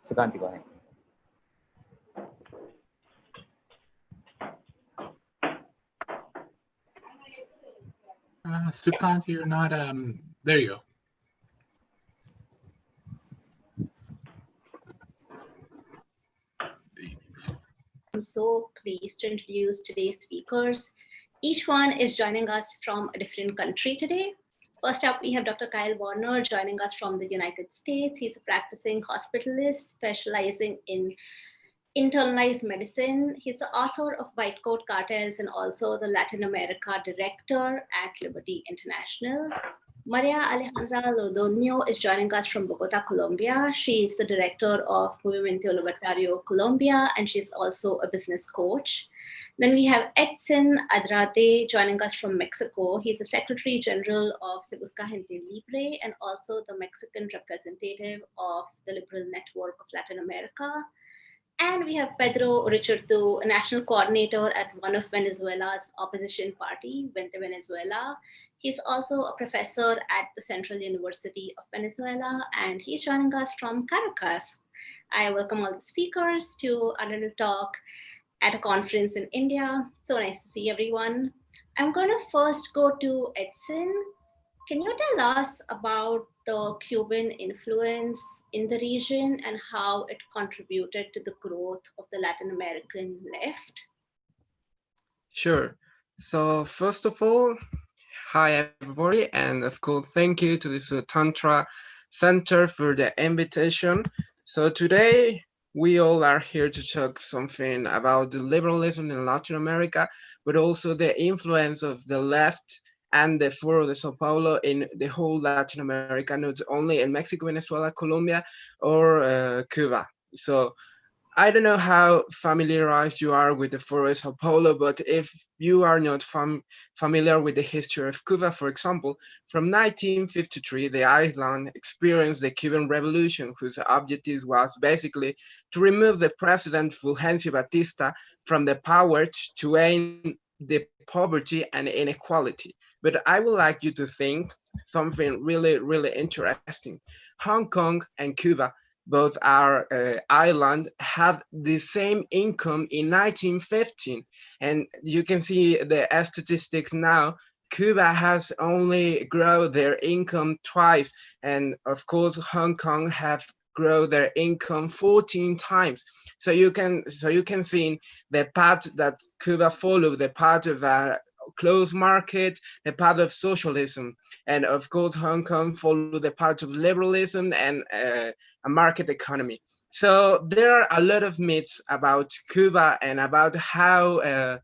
Sukanti, go ahead. Sukanti, you're not, there you go. I'm so pleased to introduce today's speakers. Each one is joining us from a different country today. First up, we have Dr. Kyle Varner joining us from the United States. He's a practicing hospitalist specializing in internalized medicine. He's the author of White Coat Cartels and also the Latin America director at Liberty International. Maria Alejandra Londoño is joining us from Bogota, Colombia. She is the director of Movimiento Libertario, Colombia, and she's also a business coach. Then we have Edson Andrade joining us from Mexico. He's the Secretary General of Gente, Libre, and also the Mexican representative of the Liberal Network of Latin America. And we have Pedro Urruchurtu, a national coordinator at one of Venezuela's opposition party, Vente, Venezuela. He's also a professor at the Central University of Venezuela, and he's joining us from Caracas. I welcome all the speakers to our little talk at a conference in India. So nice to see everyone. I'm going to first go to Edson. Can you tell us about the Cuban influence in the region and how it contributed to the growth of the Latin American left? Sure. So first of all, hi everybody, and of course, thank you to the Swatantrata Center for the invitation. So today, we all are here to talk something about the liberalism in Latin America, but also the influence of the left and the Foro de Sao Paulo in the whole Latin America, not only in Mexico, Venezuela, Colombia, or Cuba. So I don't know how familiarized you are with the Foro de Sao Paulo, but if you are not familiar with the history of Cuba, for example, from 1953, the island experienced the Cuban Revolution, whose objective was basically to remove the president Fulgencio Batista from the power to end the poverty and inequality. But I would like you to think something really, really interesting. Hong Kong and Cuba, both our island, had the same income in 1915. And you can see the statistics now. Cuba has only grown their income twice. And of course, Hong Kong have grown their income 14 times. So you can see the path that Cuba followed, the path of a closed market, the path of socialism, and of course Hong Kong followed the path of liberalism and a market economy. So there are a lot of myths about Cuba and about how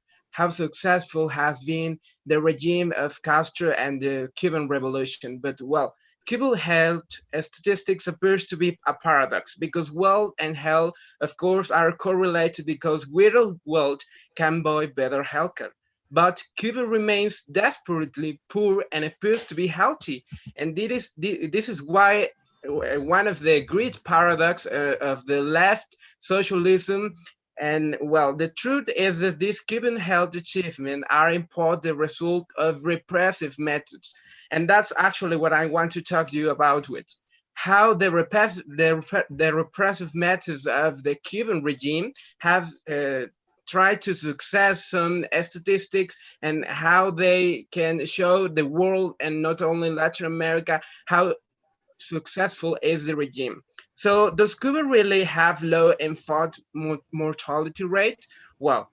successful has been the regime of Castro and the Cuban Revolution. But well, Cuban health statistics appears to be a paradox because wealth and health, of course, are correlated because without wealth can buy better healthcare. But Cuba remains desperately poor and appears to be healthy. And this is why one of the great paradox of the left socialism. And well, the truth is that these Cuban health achievements are in part the result of repressive methods. And that's actually what I want to talk to you about with. How the repressive methods of the Cuban regime have try to success some statistics and how they can show the world and not only Latin America how successful is the regime. So does Cuba really have low infant mortality rate? Well,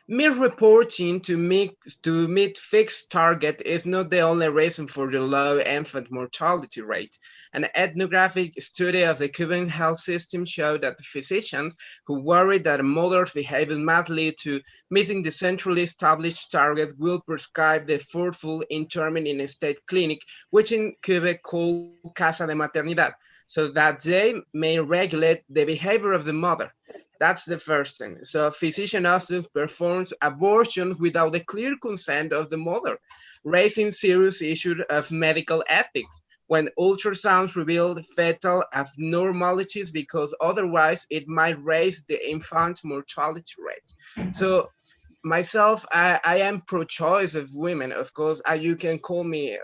mere reporting to meet fixed target is not the only reason for the low infant mortality rate. An ethnographic study of the Cuban health system showed that the physicians who worried that a mother's behavior might lead to missing the centrally established target will prescribe the forceful internment in a state clinic, which in Cuba called Casa de Maternidad, so that they may regulate the behavior of the mother. That's the first thing. So a physician often performs abortion without the clear consent of the mother, raising serious issues of medical ethics when ultrasounds reveal fetal abnormalities because otherwise it might raise the infant mortality rate. So myself, I am pro-choice of women, of course. You can call me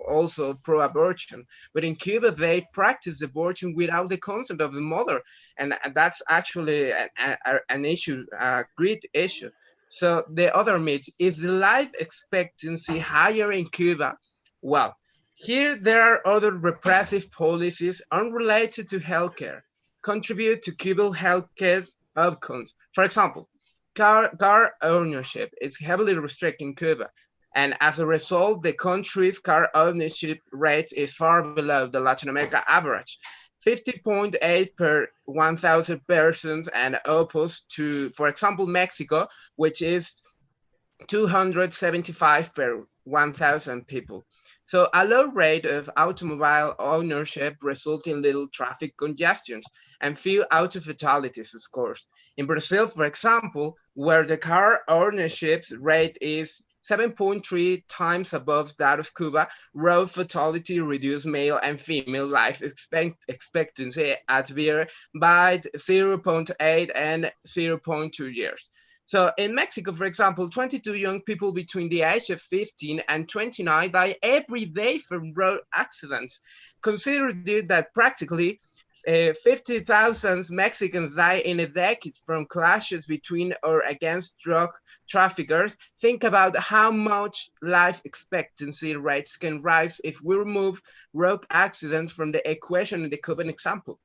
also pro-abortion. But in Cuba, they practice abortion without the consent of the mother. And that's actually an issue, a great issue. So the other myth, is the life expectancy higher in Cuba? Well, here there are other repressive policies unrelated to healthcare contribute to Cuban healthcare outcomes. For example, car ownership is heavily restricted in Cuba. And as a result, the country's car ownership rate is far below the Latin America average. 50.8 per 1,000 persons, and opposed to, for example, Mexico, which is 275 per 1,000 people. So a low rate of automobile ownership results in little traffic congestions and few auto fatalities, of course. In Brazil, for example, where the car ownership rate is 7.3 times above that of Cuba, road fatality reduced male and female life expectancy at Vire by 0.8 and 0.2 years. So in Mexico, for example, 22 young people between the age of 15 and 29 die every day from road accidents. Consider that practically 50,000 Mexicans die in a decade from clashes between or against drug traffickers. Think about how much life expectancy rates can rise if we remove road accidents from the equation in the Cuban example.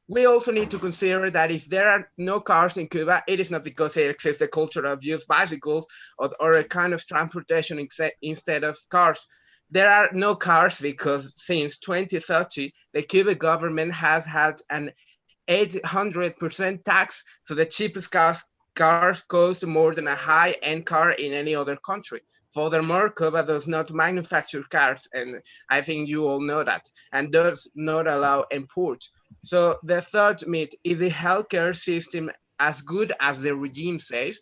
We also need to consider that if there are no cars in Cuba, it is not because there exists a culture of use bicycles or a kind of transportation instead of cars. There are no cars because since 2030, the Cuban government has had an 800% tax, so the cheapest cars cost more than a high-end car in any other country. Furthermore, Cuba does not manufacture cars, and I think you all know that, and does not allow import. So the third myth, is the healthcare system as good as the regime says?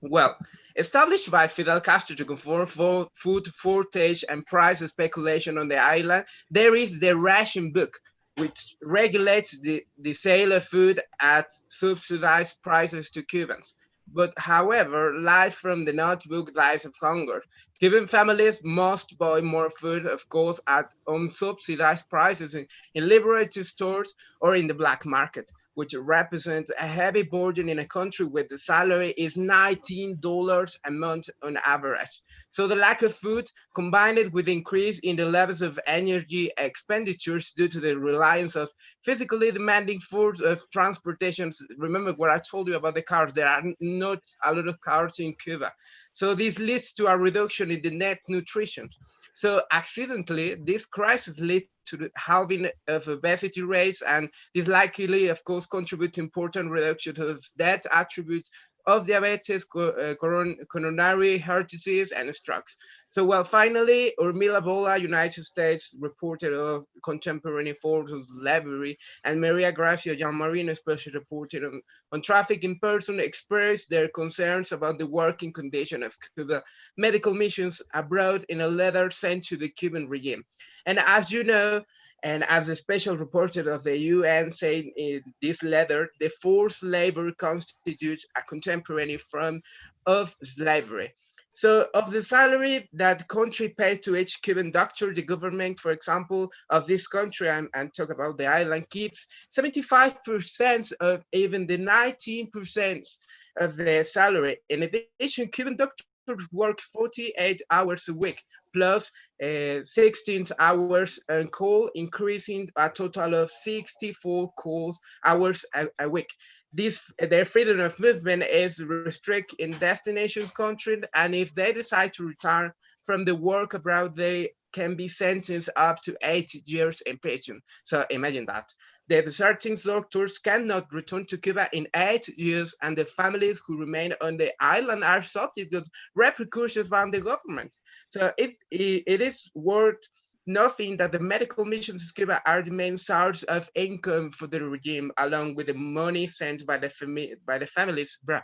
Well, established by Fidel Castro to control food shortage and price speculation on the island, there is the ration book, which regulates the sale of food at subsidized prices to Cubans. But however, life from the notebook dies of hunger. Cuban families must buy more food, of course, at unsubsidized prices in liberated stores or in the black market, which represents a heavy burden in a country where the salary is $19 a month on average. So the lack of food, combined with increase in the levels of energy expenditures due to the reliance of physically demanding forms of transportation. Remember what I told you about the cars, there are not a lot of cars in Cuba. So this leads to a reduction in the net nutrition. So accidentally, this crisis leads to the halving of obesity rates, and this likely, of course, contribute to important reduction of death attributes of diabetes, coronary heart disease, and strokes. So, well, finally, Urmila Bola, United States, reported of contemporary forms of slavery, and Maria Gracia Gianmarino, especially reported on traffic in person, expressed their concerns about the working condition of Cuba medical missions abroad in a letter sent to the Cuban regime. And as you know, and as a special reporter of the UN said in this letter, the forced labor constitutes a contemporary form of slavery. So of the salary that country paid to each Cuban doctor, the government, for example, of this country, and talk about the island, keeps 75% of even the 19% of the salary. In addition, Cuban doctors work 48 hours a week, plus 16 hours on call, increasing a total of 64 call hours a week. Their freedom of movement is restricted in destination country, and if they decide to return from the work abroad, they can be sentenced up to 8 years in prison. So imagine that. The deserting doctors cannot return to Cuba in 8 years, and the families who remain on the island are subject to repercussions from the government. So it is worth nothing that the medical missions in Cuba are the main source of income for the regime, along with the money sent by the families abroad.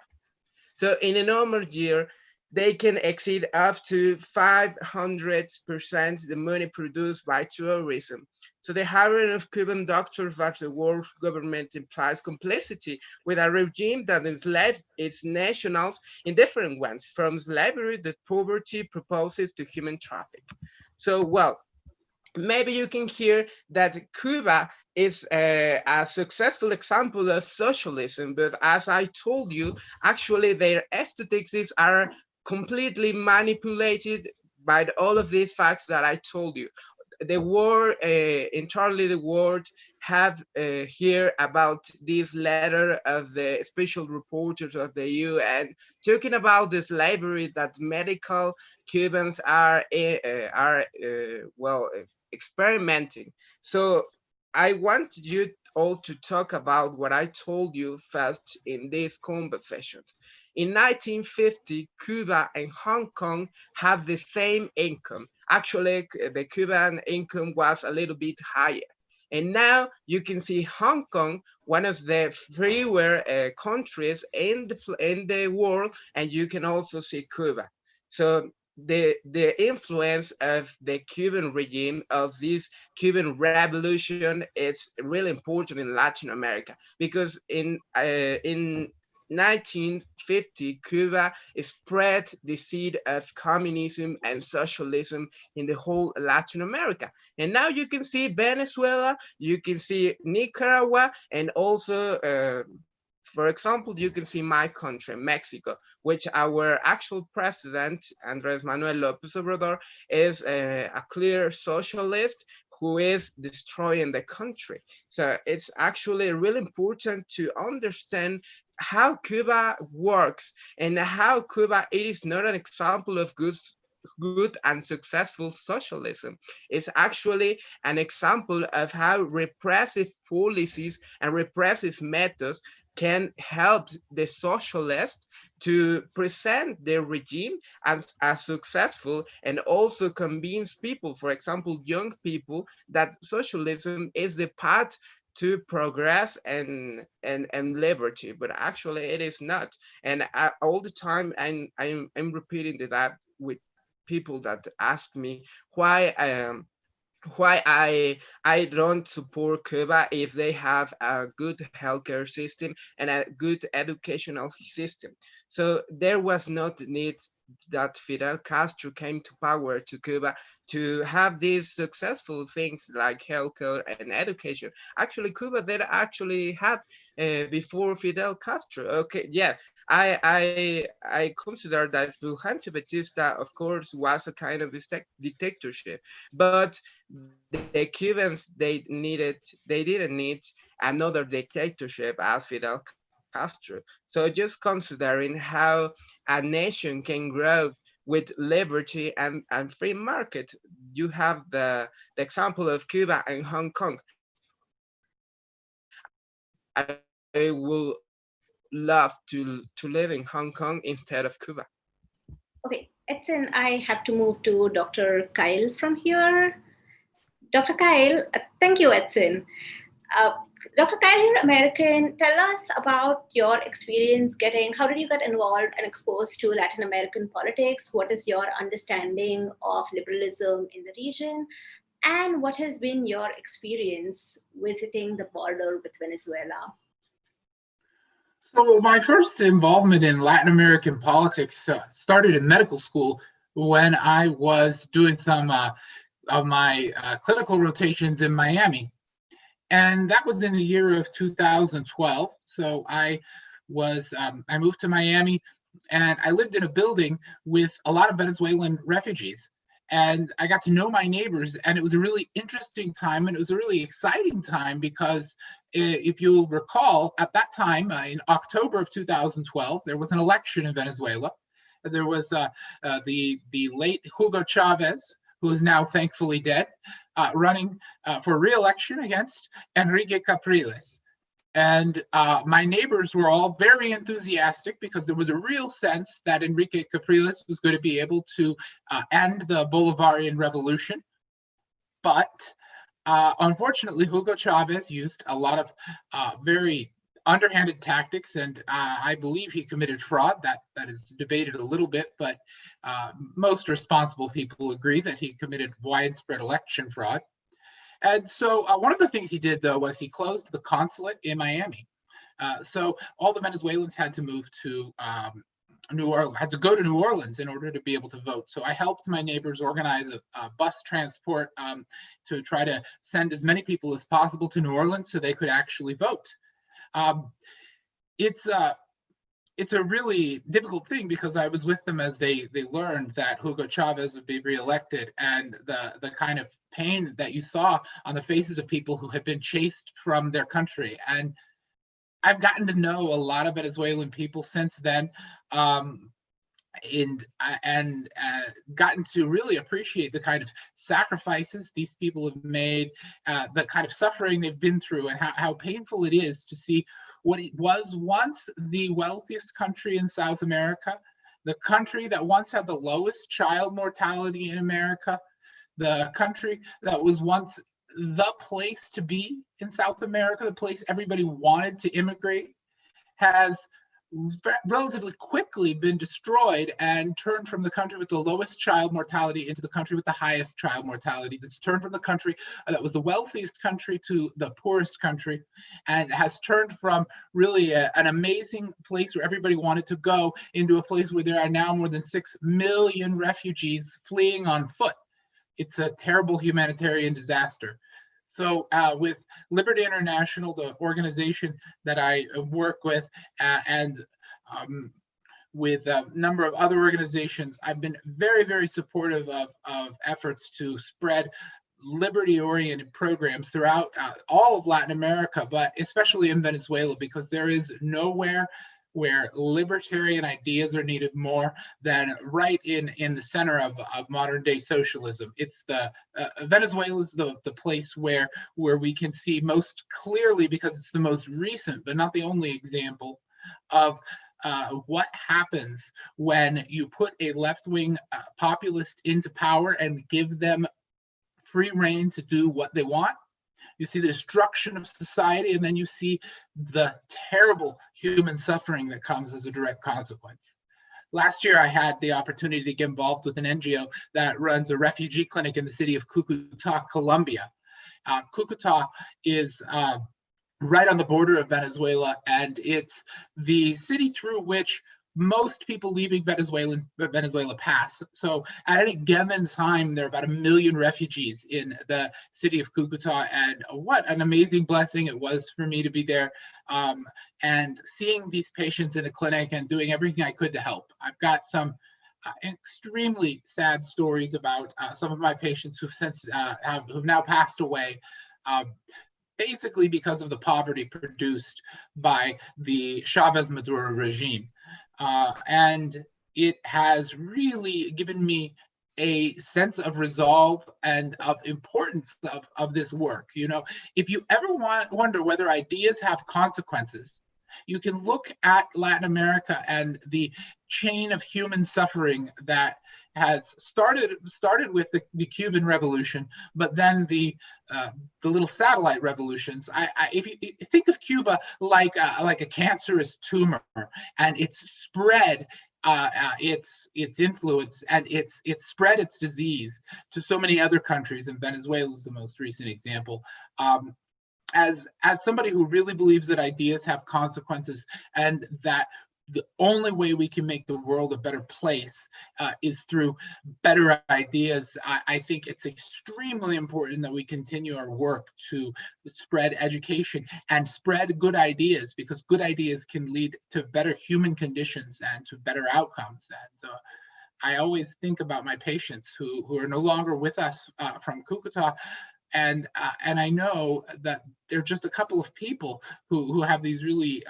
So in a normal year, they can exceed up to 500% the money produced by tourism. So the hiring of Cuban doctors by the world government implies complicity with a regime that enslaves its nationals in different ways, from slavery to poverty proposes to human traffic. So, well, maybe you can hear that Cuba is a successful example of socialism, but as I told you, actually their aesthetics are completely manipulated by all of these facts that I told you. The world, entirely the world, have heard about this letter of the special reporters of the UN talking about the slavery that medical Cubans are experimenting. So I want you all to talk about what I told you first in this conversation. In 1950, Cuba and Hong Kong have the same income. Actually, the Cuban income was a little bit higher. And now you can see Hong Kong, one of the freer countries in the world, and you can also see Cuba. So the influence of the Cuban regime, of this Cuban revolution, it's really important in Latin America, because in 1950, Cuba spread the seed of communism and socialism in the whole Latin America. And now you can see Venezuela, you can see Nicaragua, and also for example, you can see my country, Mexico, which our actual president, Andres Manuel Lopez Obrador, is a clear socialist who is destroying the country. So it's actually really important to understand how Cuba works and how Cuba, it is not an example of good and successful socialism. It's actually an example of how repressive policies and repressive methods can help the socialists to present their regime as successful, and also convince people, for example, young people, that socialism is the path to progress and liberty, but actually it is not. And all the time I'm repeating that with people that ask me why I don't support Cuba if they have a good healthcare system and a good educational system. So there was not need that Fidel Castro came to power to Cuba to have these successful things like healthcare and education. Actually, Cuba did actually have before Fidel Castro. Okay, yeah, I consider that Fulgencio Batista, of course, was a kind of dictatorship, but the Cubans, they didn't need another dictatorship as Fidel Castro. So just considering how a nation can grow with liberty and free market, you have the example of Cuba and Hong Kong. I will love to live in Hong Kong instead of Cuba. Okay, Edson, I have to move to Dr. Kyle from here. Dr. Kyle, thank you, Edson. Dr. Kyle, you're American. Tell us about your experience how did you get involved and exposed to Latin American politics? What is your understanding of liberalism in the region? And what has been your experience visiting the border with Venezuela? So my first involvement in Latin American politics started in medical school when I was doing some of my clinical rotations in Miami. And that was in the year of 2012. So I moved to Miami, and I lived in a building with a lot of Venezuelan refugees. And I got to know my neighbors, and it was a really interesting time, and it was a really exciting time because if you'll recall, at that time, in October of 2012, there was an election in Venezuela. There was the late Hugo Chavez, who is now thankfully dead, running for re-election against Enrique Capriles. And my neighbors were all very enthusiastic because there was a real sense that Enrique Capriles was going to be able to end the Bolivarian revolution. But unfortunately, Hugo Chavez used a lot of very underhanded tactics, and I believe he committed fraud. That is debated a little bit, but most responsible people agree that he committed widespread election fraud. And so one of the things he did, though, was he closed the consulate in Miami. So all the Venezuelans had to move to had to go to New Orleans in order to be able to vote. So I helped my neighbors organize a bus transport to try to send as many people as possible to New Orleans so they could actually vote. It's a really difficult thing because I was with them as they learned that Hugo Chavez would be reelected, and the kind of pain that you saw on the faces of people who had been chased from their country. And I've gotten to know a lot of Venezuelan people since then, and gotten to really appreciate the kind of sacrifices these people have made, the kind of suffering they've been through, and how painful it is to see what it was once the wealthiest country in South America, the country that once had the lowest child mortality in America, the country that was once the place to be in South America, the place everybody wanted to immigrate, has relatively quickly been destroyed and turned from the country with the lowest child mortality into the country with the highest child mortality. That's turned from the country that was the wealthiest country to the poorest country, and has turned from really an amazing place where everybody wanted to go into a place where there are now more than 6 million refugees fleeing on foot. It's a terrible humanitarian disaster. So with Liberty International, the organization that I work with, and with a number of other organizations, I've been very, very supportive of efforts to spread liberty-oriented programs throughout all of Latin America, but especially in Venezuela, because there is nowhere where libertarian ideas are needed more than right in the center of modern day socialism. It's Venezuela is the place where we can see most clearly, because it's the most recent, but not the only example of what happens when you put a left-wing populist into power and give them free rein to do what they want. You see the destruction of society, and then you see the terrible human suffering that comes as a direct consequence. Last year, I had the opportunity to get involved with an NGO that runs a refugee clinic in the city of Cucuta, Colombia. Cucuta is right on the border of Venezuela, and it's the city through which most people leaving Venezuela pass. So at any given time, there are about 1 million refugees in the city of Cucuta, and what an amazing blessing it was for me to be there and seeing these patients in a clinic and doing everything I could to help. I've got some extremely sad stories about some of my patients who've now passed away, basically because of the poverty produced by the Chavez Maduro regime. And it has really given me a sense of resolve and of importance of this work. You know, if you ever wonder whether ideas have consequences, you can look at Latin America and the chain of human suffering that has started with the Cuban Revolution, but then the little satellite revolutions. If you think of Cuba like a cancerous tumor, and it's spread its influence, and it's spread its disease to so many other countries, and Venezuela is the most recent example. As somebody who really believes that ideas have consequences, and that the only way we can make the world a better place is through better ideas, I think it's extremely important that we continue our work to spread education and spread good ideas, because good ideas can lead to better human conditions and to better outcomes. And I always think about my patients who are no longer with us from Cucuta, and I know that there are just a couple of people who have these really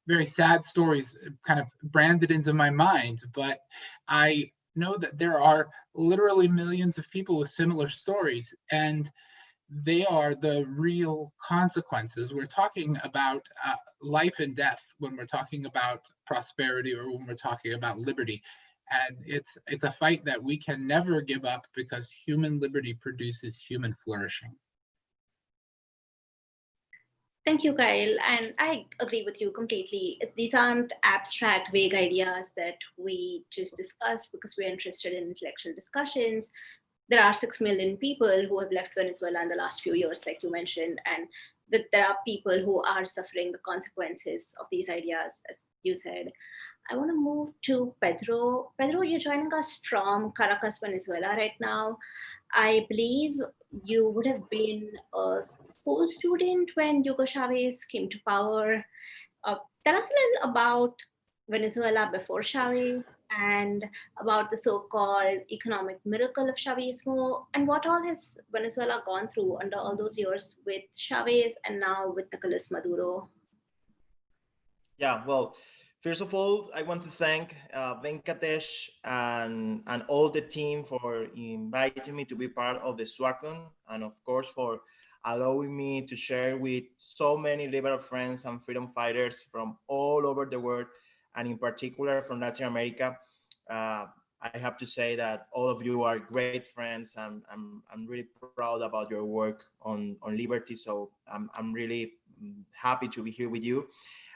very sad stories kind of branded into my mind, but I know that there are literally millions of people with similar stories, and they are the real consequences. We're talking about life and death when we're talking about prosperity, or when we're talking about liberty. And it's a fight that we can never give up, because human liberty produces human flourishing. Thank you, Kyle. And I agree with you completely. These aren't abstract, vague ideas that we just discuss because we're interested in intellectual discussions. There are 6 million people who have left Venezuela in the last few years, like you mentioned, and that there are people who are suffering the consequences of these ideas, as you said. I want to move to Pedro. Pedro, you're joining us from Caracas, Venezuela right now. I believe you would have been a school student when Hugo Chavez came to power. Tell us a little about Venezuela before Chavez and about the so-called economic miracle of Chavismo and what all has Venezuela gone through under all those years with Chavez and now with Nicolas Maduro. Yeah, well, first of all, I want to thank Venkatesh and all the team for inviting me to be part of the SwaCon, and of course for allowing me to share with so many liberal friends and freedom fighters from all over the world, and in particular from Latin America. I have to say that all of you are great friends, and I'm really proud about your work on liberty. So I'm really happy to be here with you.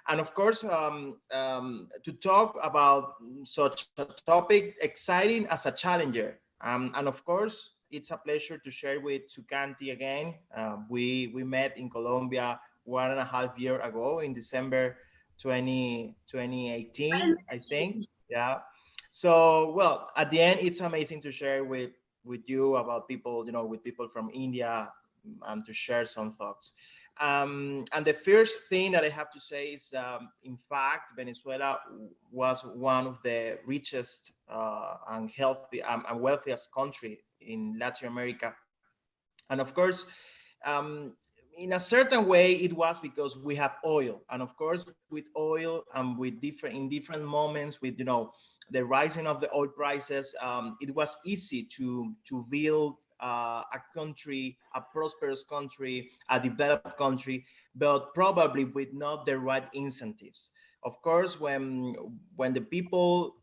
And of course, to talk about such a topic, exciting as a challenger. And of course, it's a pleasure to share with Sukanti again. We met in Colombia 1.5 years ago in December 2018, I think. Yeah. So, well, at the end, it's amazing to share with you about people, with people from India, and to share some thoughts. And the first thing that I have to say is, in fact, Venezuela was one of the richest and healthy and wealthiest country in Latin America. And of course, in a certain way, it was because we have oil. And of course, with oil and with in different moments, with the rising of the oil prices, it was easy to build a country, a prosperous country, a developed country, but probably with not the right incentives. Of course, when the people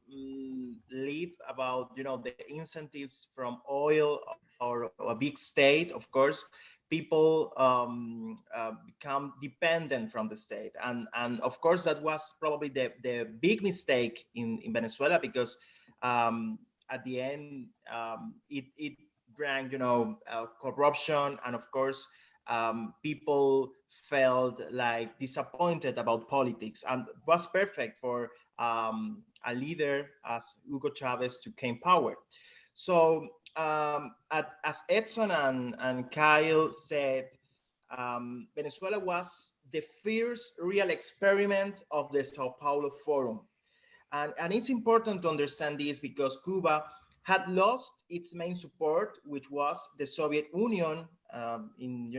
live about the incentives from oil or a big state, of course, people become dependent from the state, and of course that was probably the big mistake in Venezuela, because at the end it bring corruption, and of course people felt like disappointed about politics, and was perfect for a leader as Hugo Chavez to gain power. So as Edson and Kyle said, Venezuela was the first real experiment of the Sao Paulo Forum. And it's important to understand this because Cuba had lost its main support, which was the Soviet Union in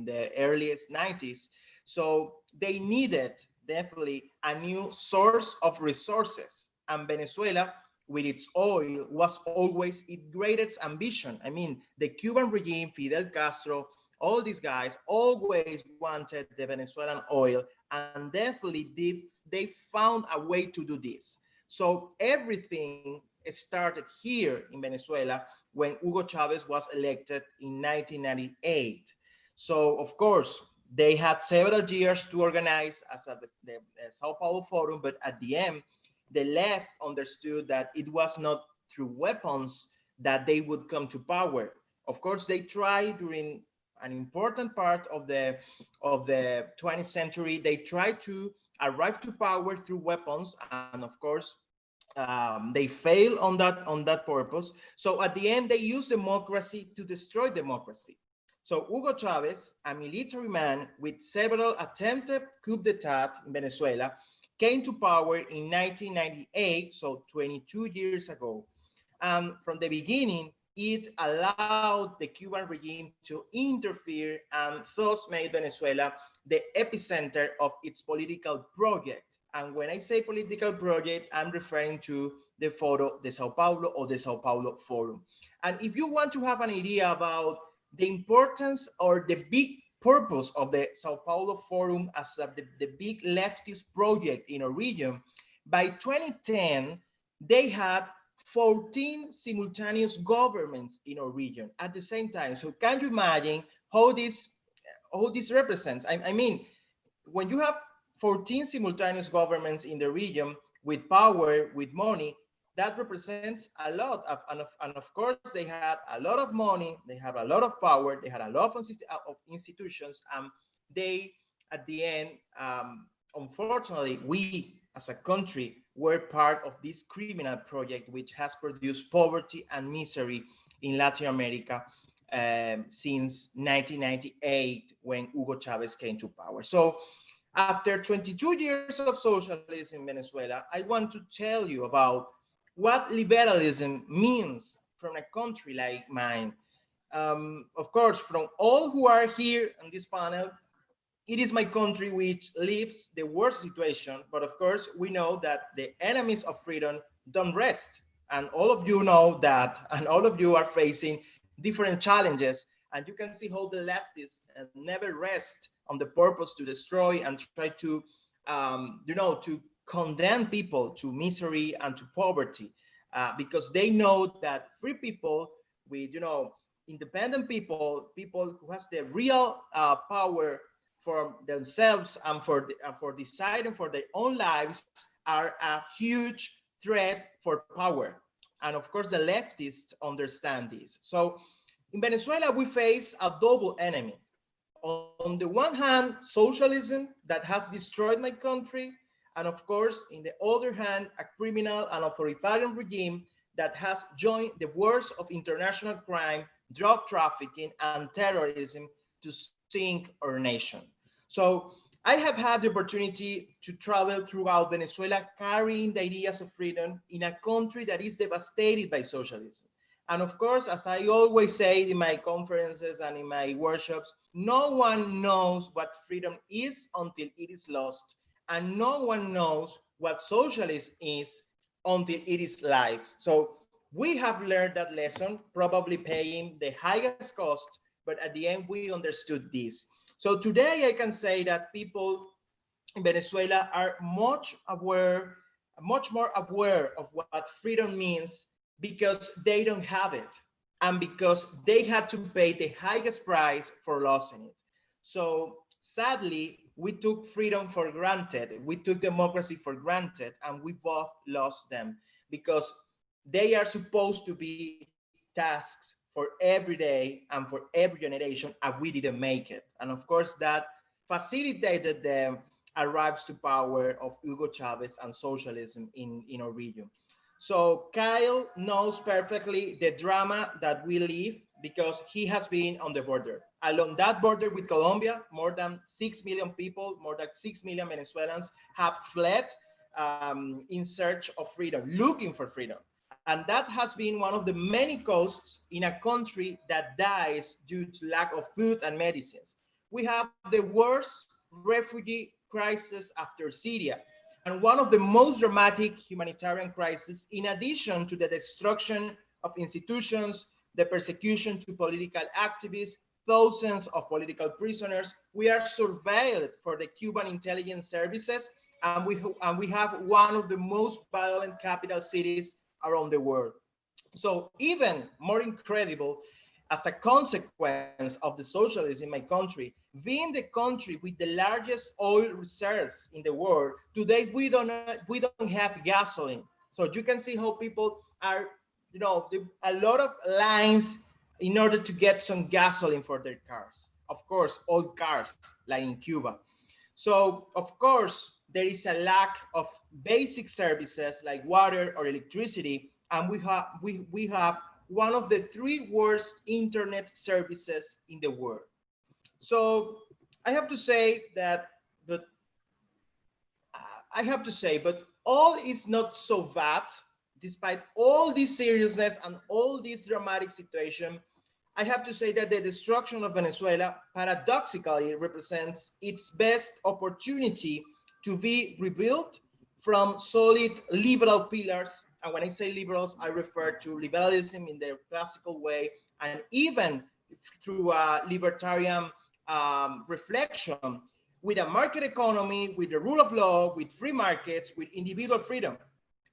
the earliest 90s. So they needed definitely a new source of resources. And Venezuela, with its oil, was always its greatest ambition. I mean, the Cuban regime, Fidel Castro, all these guys always wanted the Venezuelan oil, and definitely they found a way to do this. So everything started here in Venezuela when Hugo Chavez was elected in 1998. So of course, they had several years to organize as the Sao Paulo Forum, but at the end, the left understood that it was not through weapons that they would come to power. Of course, they tried during an important part of the 20th century. They tried to arrive to power through weapons, and of course, they failed on that purpose. So at the end, they used democracy to destroy democracy. So Hugo Chavez, a military man with several attempted coup d'etat in Venezuela, came to power in 1998, so 22 years ago. And from the beginning, it allowed the Cuban regime to interfere and thus made Venezuela the epicenter of its political project. And when I say political project, I'm referring to the Foro de Sao Paulo or the Sao Paulo Forum. And if you want to have an idea about the importance or the big purpose of the Sao Paulo Forum as the big leftist project in a region, by 2010, they had 14 simultaneous governments in our region at the same time. So can you imagine how this represents? I mean, when you have 14 simultaneous governments in the region with power, with money, that represents a lot of, and of course they had a lot of money, they have a lot of power, they had a lot of institutions, they at the end, unfortunately, we as a country, were part of this criminal project which has produced poverty and misery in Latin America since 1998, when Hugo Chavez came to power. So after 22 years of socialism in Venezuela, I want to tell you about what liberalism means from a country like mine. Of course, from all who are here on this panel, it is my country which lives the worst situation, but of course we know that the enemies of freedom don't rest. And all of you know that, and all of you are facing different challenges. And you can see how the leftists never rest on the purpose to destroy and try to, to condemn people to misery and to poverty, because they know that free people with, independent people, people who has the real power for themselves and for deciding for their own lives, are a huge threat for power. And of course, the leftists understand this. So in Venezuela, we face a double enemy. On the one hand, socialism that has destroyed my country, and of course, in the other hand, a criminal and authoritarian regime that has joined the worst of international crime, drug trafficking, and terrorism to sink our nation. So I have had the opportunity to travel throughout Venezuela carrying the ideas of freedom in a country that is devastated by socialism. And of course, as I always say in my conferences and in my workshops, no one knows what freedom is until it is lost. And no one knows what socialism is until it is life. So we have learned that lesson, probably paying the highest cost, but at the end, we understood this. So today I can say that people in Venezuela are much more aware of what freedom means, because they don't have it and because they had to pay the highest price for losing it. So sadly, we took freedom for granted. We took democracy for granted, and we both lost them because they are supposed to be tasks for every day and for every generation, and we didn't make it. And of course, that facilitated the arrives to power of Hugo Chavez and socialism in our region. So Kyle knows perfectly the drama that we live because he has been on the border. Along that border with Colombia, more than 6 million people, more than 6 million Venezuelans have fled in search of freedom, looking for freedom. And that has been one of the many costs in a country that dies due to lack of food and medicines. We have the worst refugee crisis after Syria, and one of the most dramatic humanitarian crises, in addition to the destruction of institutions, the persecution to political activists, thousands of political prisoners. We are surveilled for the Cuban intelligence services, and we have one of the most violent capital cities around the world. So even more incredible, as a consequence of the socialism in my country, being the country with the largest oil reserves in the world, today we don't have gasoline. So you can see how people are, a lot of lines in order to get some gasoline for their cars. Of course, old cars like in Cuba. So of course, there is a lack of basic services like water or electricity, and we have one of the 3 worst internet services in the world. So I have to say but all is not so bad. Despite all this seriousness and all this dramatic situation, I have to say that the destruction of Venezuela paradoxically represents its best opportunity to be rebuilt from solid liberal pillars. And when I say liberals, I refer to liberalism in their classical way, and even through a libertarian reflection, with a market economy, with the rule of law, with free markets, with individual freedom.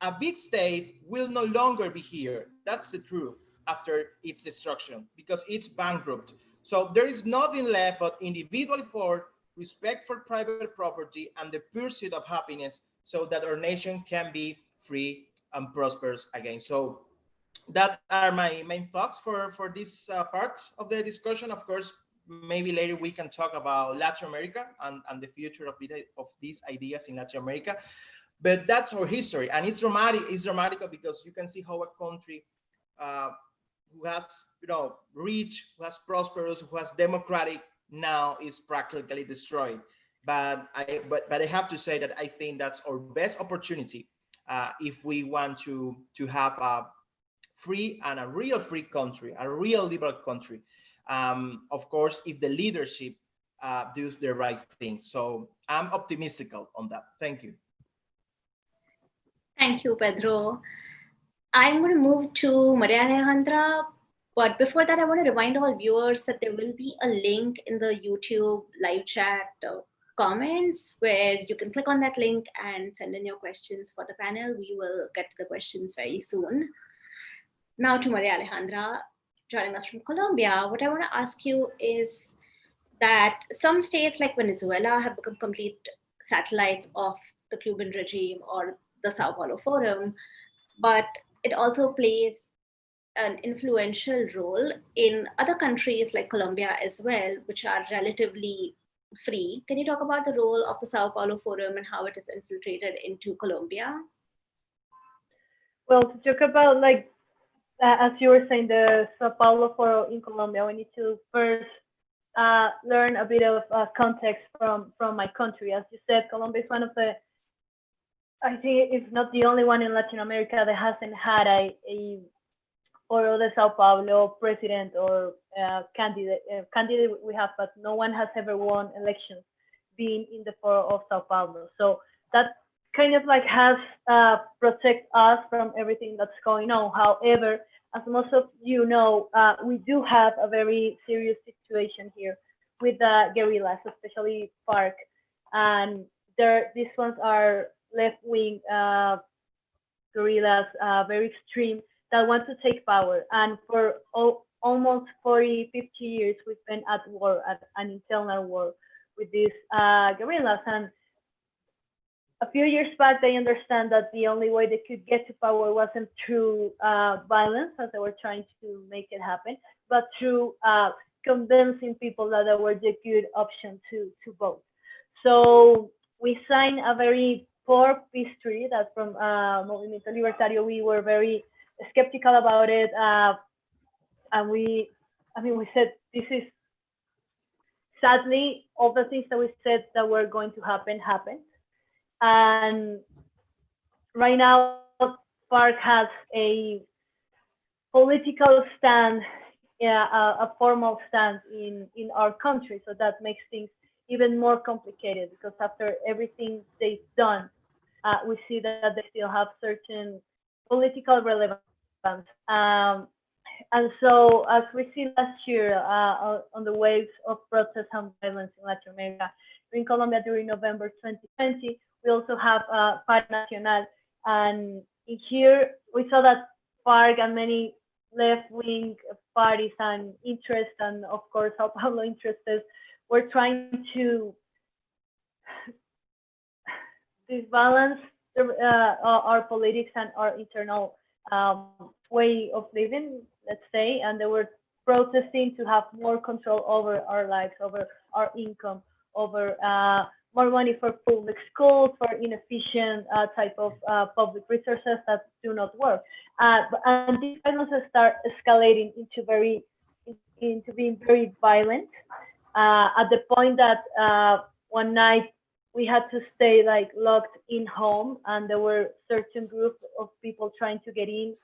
A big state will no longer be here. That's the truth after its destruction, because it's bankrupt. So there is nothing left but individual effort, respect for private property, and the pursuit of happiness, so that our nation can be free and prosperous again. So that are my main thoughts for this part of the discussion. Of course, maybe later we can talk about Latin America and the future of these ideas in Latin America. But that's our history, and it's dramatic. It's dramatic because you can see how a country who has, rich, who has prosperous, who has democratic now is practically destroyed. But I have to say that I think that's our best opportunity if we want to have a free and a real free country, a real liberal country. Of course, if the leadership do the right thing. So I'm optimistical on that. Thank you. Thank you, Pedro. I'm going to move to Maria Alejandra. But before that, I want to remind all viewers that there will be a link in the YouTube live chat comments where you can click on that link and send in your questions for the panel. We will get to the questions very soon. Now to Maria Alejandra, joining us from Colombia. What I want to ask you is that some states like Venezuela have become complete satellites of the Cuban regime or the Sao Paulo Forum, but it also plays an influential role in other countries like Colombia as well, which are relatively free. Can you talk about the role of the Sao Paulo Forum and how it is infiltrated into Colombia? Well, to talk about, like, as you were saying, the Sao Paulo Forum in Colombia, we need to first learn a bit of context from my country. As you said, Colombia is one of the, I think it's not the only one in Latin America that hasn't had a Foro de Sao Paulo president or candidate we have, but no one has ever won elections being in the Foro of Sao Paulo. So that kind of like has protect us from everything that's going on. However, as most of you know, we do have a very serious situation here with the guerrillas, especially FARC, and these ones are left-wing guerrillas, very extreme, that want to take power. And for almost 40, 50 years, we've been at war, at an internal war with these guerrillas. And a few years back, they understand that the only way they could get to power wasn't through violence, as they were trying to make it happen, but through convincing people that they were the good option to vote. So we signed a very poor peace treaty that from Movimiento Libertario, we were very skeptical about it. And we said, this is, sadly, all the things that we said that were going to happen, happened. And right now, FARC has a political stand, a formal stand in our country. So that makes things even more complicated, because after everything they've done, we see that they still have certain political relevance. And so, as we see last year on the waves of protests and violence in Latin America, in Colombia during November 2020, we also have Paro Nacional. And here we saw that FARC and many left-wing parties and interests, and of course Sao Paulo interests, were trying to disbalance our politics and our internal way of living, let's say, and they were protesting to have more control over our lives, over our income, over more money for public schools, for inefficient type of public resources that do not work. And these violences start escalating into being very violent, at the point that one night we had to stay like locked in home, and there were certain groups of people trying to get in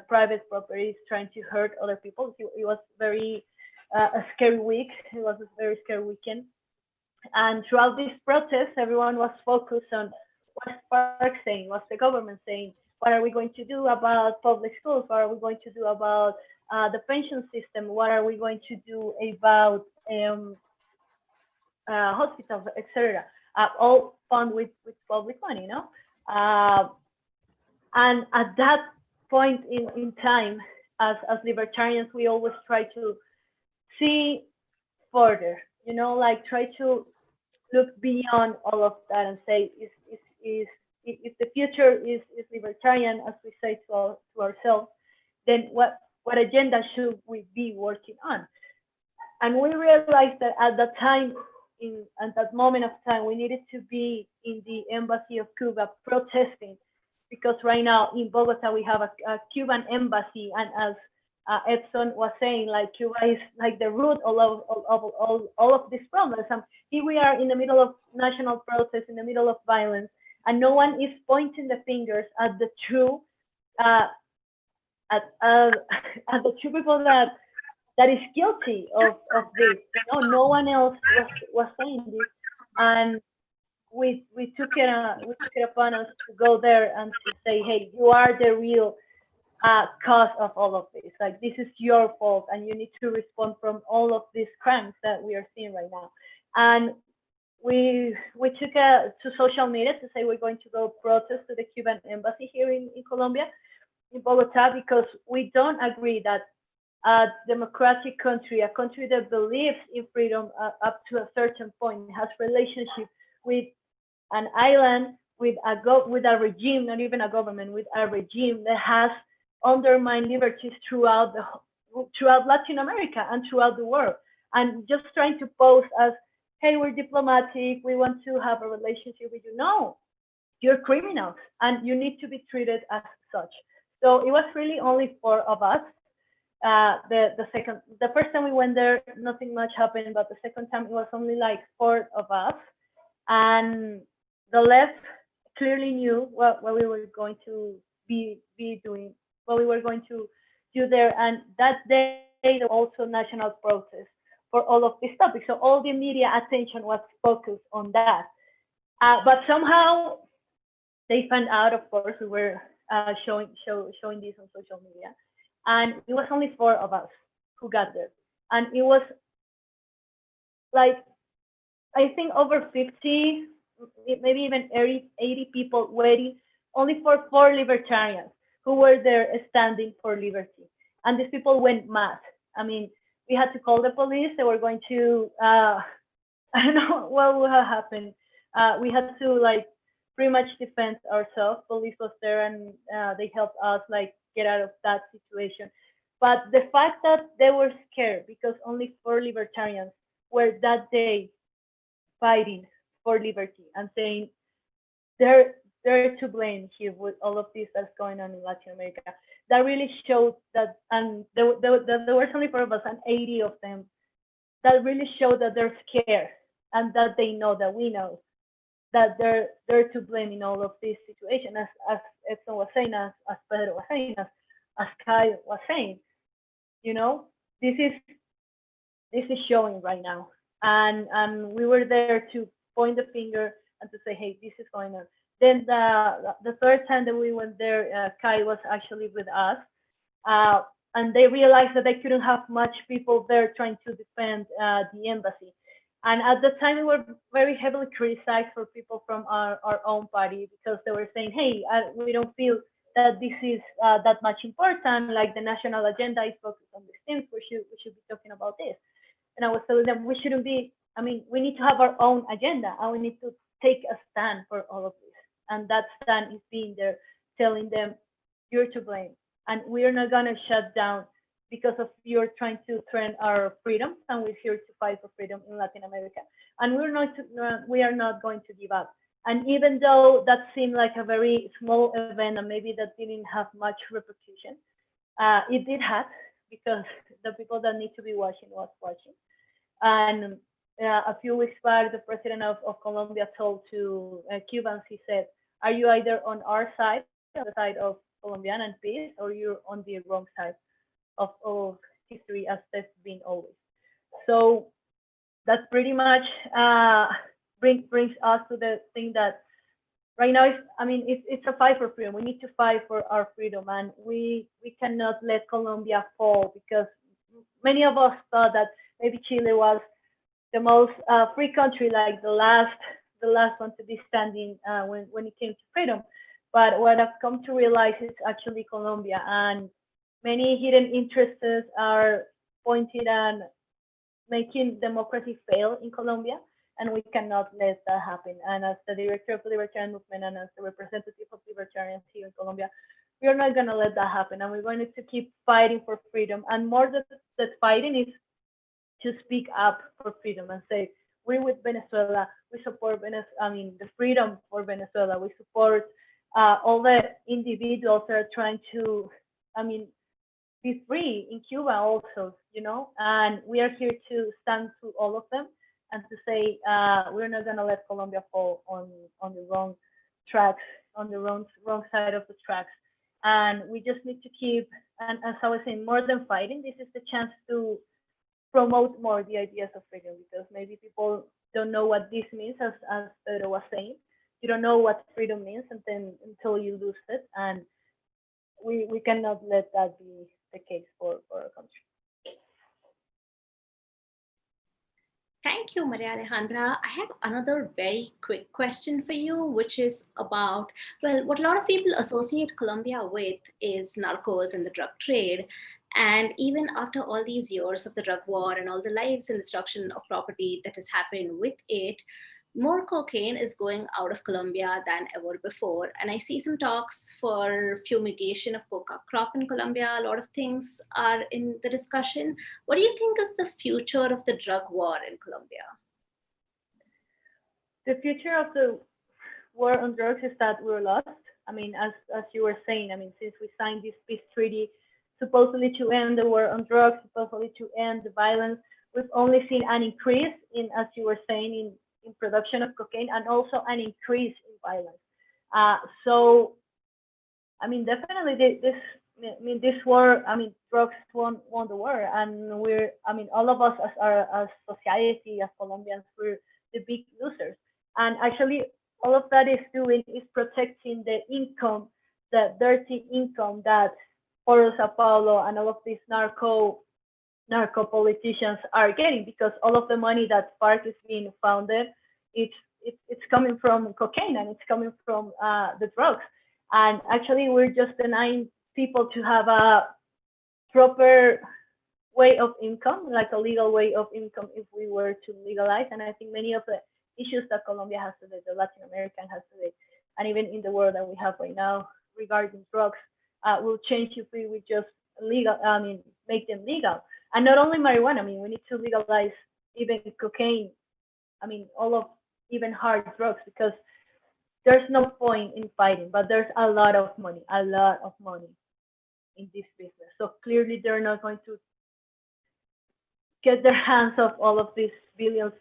private properties, trying to hurt other people. It was very a scary week. It was a very scary weekend. And throughout these protests, everyone was focused on what's FARC saying, what's the government saying, what are we going to do about public schools, what are we going to do about the pension system, what are we going to do about hospitals, etc. All funded with public money, you know. And at that point in time, as libertarians, we always try to see further, you know, like try to look beyond all of that and say, if the future is libertarian, as we say to ourselves, then what agenda should we be working on? And we realized that at that time, at that moment of time, we needed to be in the embassy of Cuba protesting, because right now in Bogota we have a Cuban embassy, and as Edson was saying, like Cuba is like the root of all of these problems. And here we are in the middle of national protest, in the middle of violence, and no one is pointing the fingers at the true at the two people that is guilty of this. No one else was saying this, and we took it upon us to go there and to say, hey, you are the real cause of all of this. Like, this is your fault, and you need to respond from all of these crimes that we are seeing right now. And we took to social media to say we're going to go protest to the Cuban embassy here in Colombia, in Bogota, because we don't agree that a democratic country, a country that believes in freedom up to a certain point, has relationship with an island, with a regime, not even a government, with a regime that has undermined liberties throughout Latin America and throughout the world, and just trying to pose as, hey, we're diplomatic, we want to have a relationship with you. No, you're criminals, and you need to be treated as such. So it was really only 4 of us. The first time we went there, nothing much happened, but the second time it was only like 4 of us, and the left clearly knew what we were going to be doing, what we were going to do there. And that day there was also national protest for all of these topics, so all the media attention was focused on that. But somehow they found out, of course, we were showing this on social media, and it was only 4 of us who got there, and it was like, I think over 50, maybe even 80 people waiting only for 4 libertarians who were there standing for liberty. And these people went mad. I mean, we had to call the police. They were going to, I don't know what would have happened. We had to like pretty much defend ourselves. Police was there, and they helped us like get out of that situation. But the fact that they were scared because only 4 libertarians were that day fighting for liberty and saying they're to blame here with all of this that's going on in Latin America, that really showed that, and there were only 4 of us and 80 of them, that really showed that they're scared, and that they know that we know that they're to blame in all of this situation, as Edson was saying, as Pedro was saying, as Kyle was saying. You know, this is showing right now, and we were there to point the finger and to say, hey, this is going on. Then the third time that we went there, Kai was actually with us, and they realized that they couldn't have much people there trying to defend the embassy. And at the time, we were very heavily criticized for people from our own party, because they were saying, hey, we don't feel that this is that much important, like the national agenda is focused on these things, we should be talking about this. And I was telling them, we shouldn't be, I mean, we need to have our own agenda, and we need to take a stand for all of this. And that stand is being there, telling them, you're to blame, and we're not gonna shut down because of you're trying to threaten our freedom, and we're here to fight for freedom in Latin America. And we are not going to give up. And even though that seemed like a very small event, and maybe that didn't have much repercussion, it did have, because the people that need to be watching was watching. And a few weeks back, the president of Colombia told to Cubans, he said, are you either on our side, on the side of Colombian and peace, or you're on the wrong side of history, as that's been always. So that's pretty much brings us to the thing that right now, it's a fight for freedom. We need to fight for our freedom, and we cannot let Colombia fall, because many of us thought that maybe Chile was the most free country, like the last one to be standing when it came to freedom. But what I've come to realize is actually Colombia, and many hidden interests are pointed and making democracy fail in Colombia, and we cannot let that happen. And as the director of the Libertarian Movement and as the representative of libertarians here in Colombia, we are not going to let that happen, and we're going to keep fighting for freedom. And more than that fighting is to speak up for freedom and say, free with Venezuela. We support the freedom for Venezuela. We support all the individuals that are trying to, be free in Cuba also, and we are here to stand to all of them and to say we're not going to let Colombia fall on the wrong tracks, on the wrong side of the tracks. And we just need to keep, and as I was saying, more than fighting, this is the chance to promote more the ideas of freedom, because maybe people don't know what this means, as Pedro was saying. You don't know what freedom means until you lose it, and we cannot let that be the case for our country. Thank you, Maria Alejandra. I have another very quick question for you, which is about, well, what a lot of people associate Colombia with is narcos and the drug trade. And even after all these years of the drug war and all the lives and destruction of property that has happened with it, more cocaine is going out of Colombia than ever before. And I see some talks for fumigation of coca crop in Colombia. A lot of things are in the discussion. What do you think is the future of the drug war in Colombia? The future of the war on drugs is that we're lost. As you were saying, since we signed this peace treaty, supposedly to end the war on drugs, supposedly to end the violence, we've only seen an increase in, as you were saying, in production of cocaine, and also an increase in violence. Definitely this war, drugs won the war, and we're, all of us as society, as Colombians, we're the big losers. And actually, all of that is doing is protecting the income, the dirty income that Foro Sao Paulo and all of these narco politicians are getting, because all of the money that FARC is being founded, it's coming from cocaine, and it's coming from the drugs. And actually, we're just denying people to have a proper way of income, like a legal way of income, if we were to legalize. And I think many of the issues that Colombia has today, the Latin American has today, and even in the world that we have right now regarding drugs, will change if we would just make them legal. And not only marijuana, we need to legalize even cocaine, all of even hard drugs, because there's no point in fighting, but there's a lot of money in this business. So clearly they're not going to get their hands off all of these billions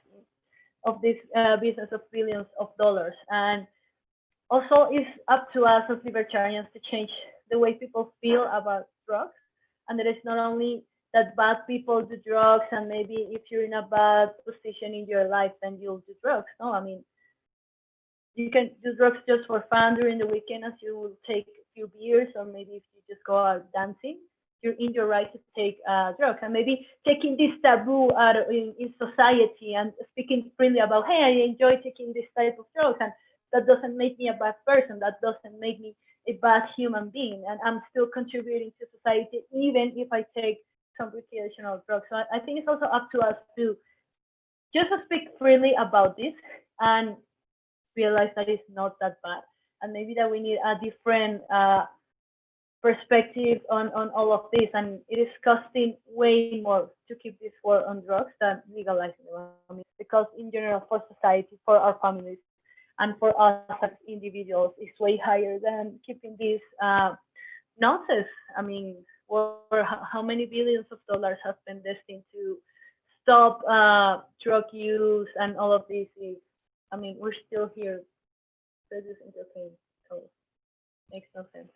of this business of billions of dollars. And also it's up to us as libertarians to change the way people feel about drugs. And that it's not only that bad people do drugs, and maybe if you're in a bad position in your life, then you'll do drugs. No, you can do drugs just for fun during the weekend, as you will take a few beers, or maybe if you just go out dancing, you're in your right to take drugs. And maybe taking this taboo out in society and speaking freely about, hey, I enjoy taking this type of drugs, and that doesn't make me a bad person, that doesn't make me a bad human being, and I'm still contributing to society even if I take some recreational drugs. So I think it's also up to us to just speak freely about this and realize that it's not that bad, and maybe that we need a different perspective on all of this, and it is costing way more to keep this war on drugs than legalizing them, because in general, for society, for our families, and for us as individuals, it's way higher than keeping this nonsense. How many billions of dollars have been destined to stop drug use and all of this? We're still here producing cocaine, so it makes no sense.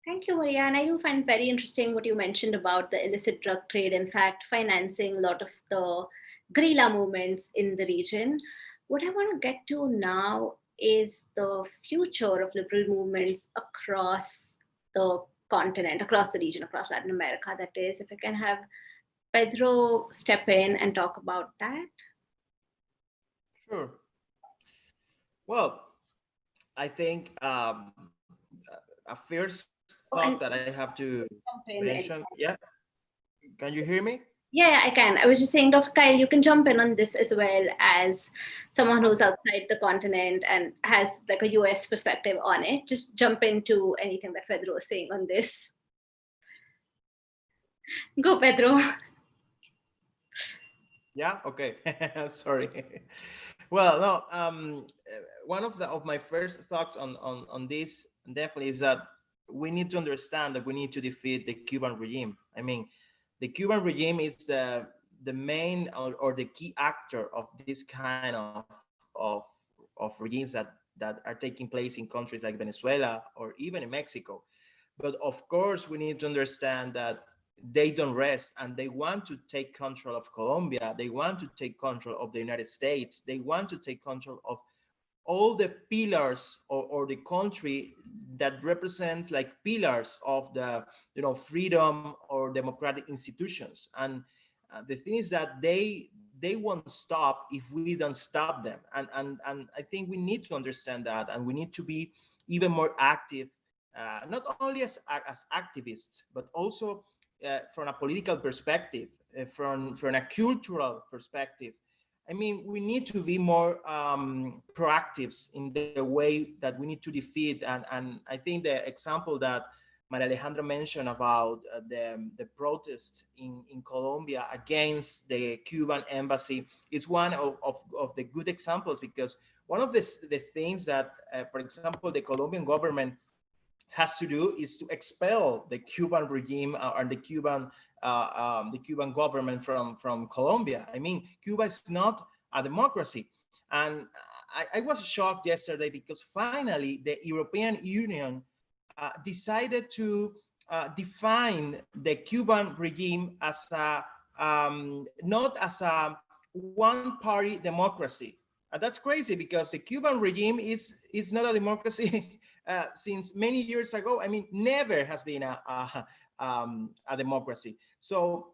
Thank you, Maria. And I do find very interesting what you mentioned about the illicit drug trade, in fact, financing a lot of the guerrilla movements in the region. What I want to get to now is the future of liberal movements across the continent, across the region, across Latin America, that is. If I can have Pedro step in and talk about that. Sure. Well, I think a first thought that I have to mention. Yeah. Can you hear me? Yeah, I can. I was just saying, Dr. Kyle, you can jump in on this as well, as someone who's outside the continent and has like a US perspective on it. Just jump into anything that Pedro is saying on this. Go, Pedro. Yeah. Okay. Sorry. Well, no. One of my first thoughts on this definitely is that we need to understand that we need to defeat the Cuban regime. I mean, the Cuban regime is the main or the key actor of this kind of regimes that are taking place in countries like Venezuela or even in Mexico. But of course, we need to understand that they don't rest and they want to take control of Colombia. They want to take control of the United States. They want to take control of all the pillars or the country that represents like pillars of the freedom or democratic institutions. And the thing is that they won't stop if we don't stop them. And I think we need to understand that, and we need to be even more active, not only as activists, but also from a political perspective, from a cultural perspective. I mean, we need to be more proactive in the way that we need to defeat. And I think the example that Maria Alejandra mentioned about the protest in Colombia against the Cuban embassy is one of the good examples, because one of the things that, for example, the Colombian government has to do is to expel the Cuban regime and the Cuban government from Colombia. I mean, Cuba is not a democracy, and I was shocked yesterday because finally the European Union decided to define the Cuban regime as not as a one-party democracy. That's crazy because the Cuban regime is not a democracy since many years ago. I mean, never has been a democracy. So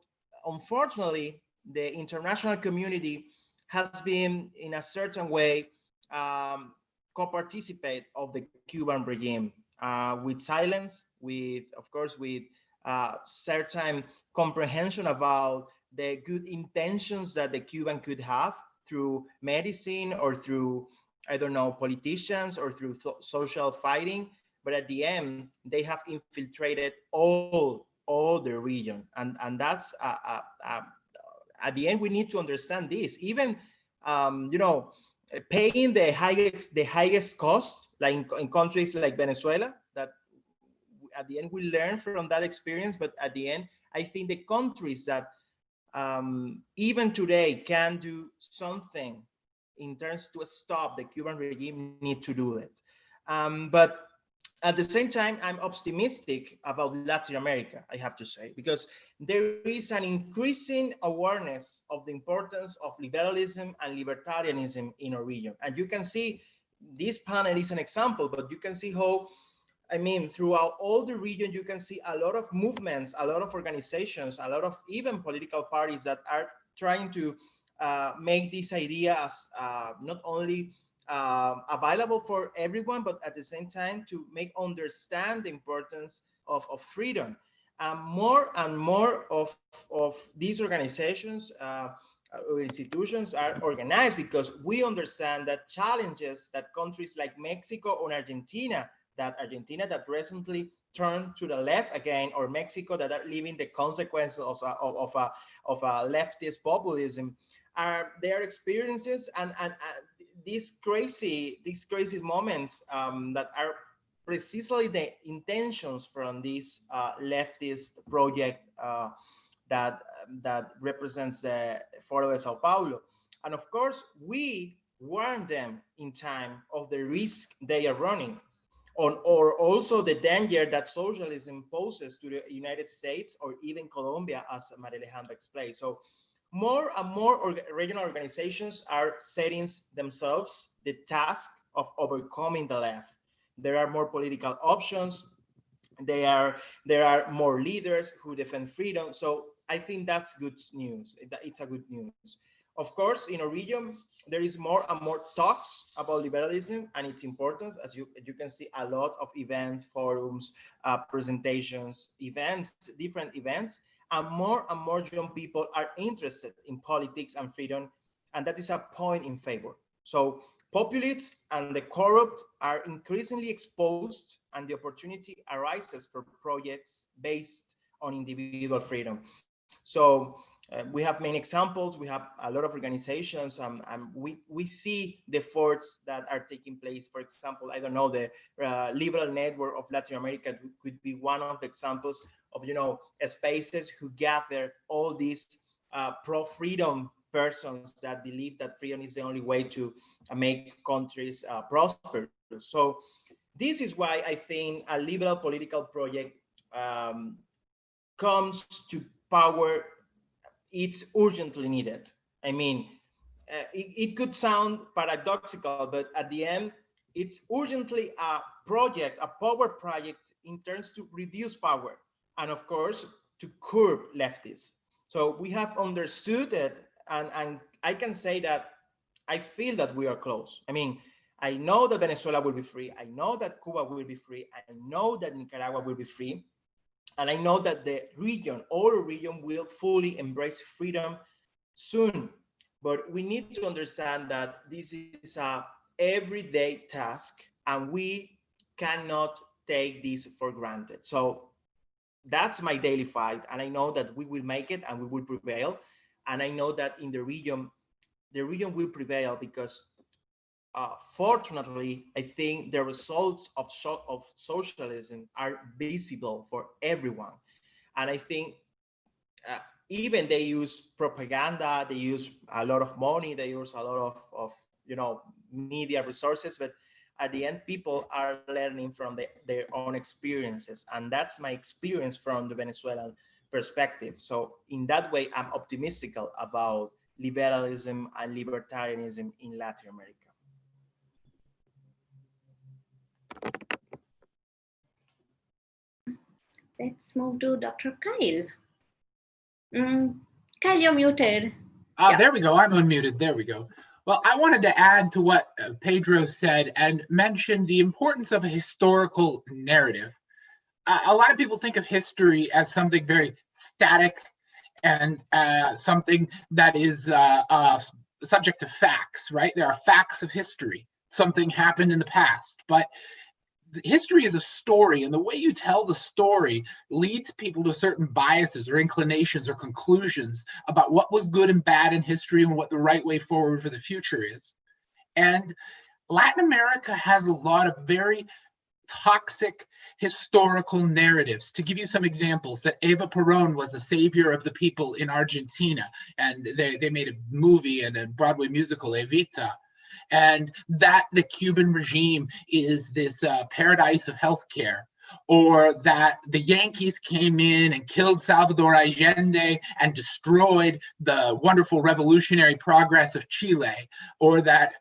unfortunately, the international community has been in a certain way co-participate of the Cuban regime with silence, with, of course, with certain comprehension about the good intentions that the Cuban could have through medicine or through, I don't know, politicians or through social fighting. But at the end, they have infiltrated all the region, and that's at the end we need to understand this. Even paying the highest cost, like in countries like Venezuela, that at the end we learn from that experience. But at the end, I think the countries that even today can do something in terms to stop the Cuban regime need to do it. But at the same time, I'm optimistic about Latin America, I have to say, because there is an increasing awareness of the importance of liberalism and libertarianism in our region. And you can see this panel is an example, but you can see how, I mean, throughout all the region, you can see a lot of movements, a lot of organizations, a lot of even political parties that are trying to make this idea as not only available for everyone, but at the same time to make understand the importance of freedom. More and more of these organizations or institutions are organized because we understand that challenges that countries like Mexico or Argentina that recently turned to the left again, or Mexico that are living the consequences of a leftist populism, are their experiences and these crazy moments that are precisely the intentions from this leftist project that represents the Foro de Sao Paulo. And of course, we warn them in time of the risk they are running, or also the danger that socialism poses to the United States or even Colombia, as Maria Alejandra explained. So more and more regional organizations are setting themselves the task of overcoming the left. There are more political options. There are more leaders who defend freedom. So I think that's good news. It's a good news. Of course, in a region, there is more and more talks about liberalism and its importance. As you can see, a lot of events, forums, presentations, events, different events, and more young people are interested in politics and freedom, and that is a point in favor. So populists and the corrupt are increasingly exposed, and the opportunity arises for projects based on individual freedom. So We have many examples. We have a lot of organizations. We see the efforts that are taking place. For example, I don't know, the Liberal Network of Latin America could be one of the examples of, spaces who gather all these pro-freedom persons that believe that freedom is the only way to make countries prosperous. So this is why I think a liberal political project comes to power. It's urgently needed. I mean, it could sound paradoxical, but at the end, it's urgently a project, a power project in terms to reduce power and, of course, to curb leftists. So we have understood it, and I can say that I feel that we are close. I mean, I know that Venezuela will be free. I know that Cuba will be free. I know that Nicaragua will be free. And I know that the region, all region, will fully embrace freedom soon. But we need to understand that this is a everyday task, and we cannot take this for granted. So that's my daily fight. And I know that we will make it and we will prevail. And I know that in the region will prevail because fortunately, I think the results of socialism are visible for everyone. And I think even they use propaganda, they use a lot of money, they use a lot of media resources, but at the end, people are learning from their own experiences. And that's my experience from the Venezuelan perspective. So in that way, I'm optimistic about liberalism and libertarianism in Latin America. Let's move to Dr. Kyle. Kyle, you're muted. There we go. I'm unmuted. There we go. Well, I wanted to add to what Pedro said and mention the importance of a historical narrative. A lot of people think of history as something very static and something that is subject to facts, right? There are facts of history. Something happened in the past, but history is a story, and the way you tell the story leads people to certain biases or inclinations or conclusions about what was good and bad in history and what the right way forward for the future is. And Latin America has a lot of very toxic historical narratives. To give you some examples, that Eva Perón was the savior of the people in Argentina, and they made a movie and a Broadway musical, Evita, and that the Cuban regime is this paradise of healthcare, or that the Yankees came in and killed Salvador Allende and destroyed the wonderful revolutionary progress of Chile, or that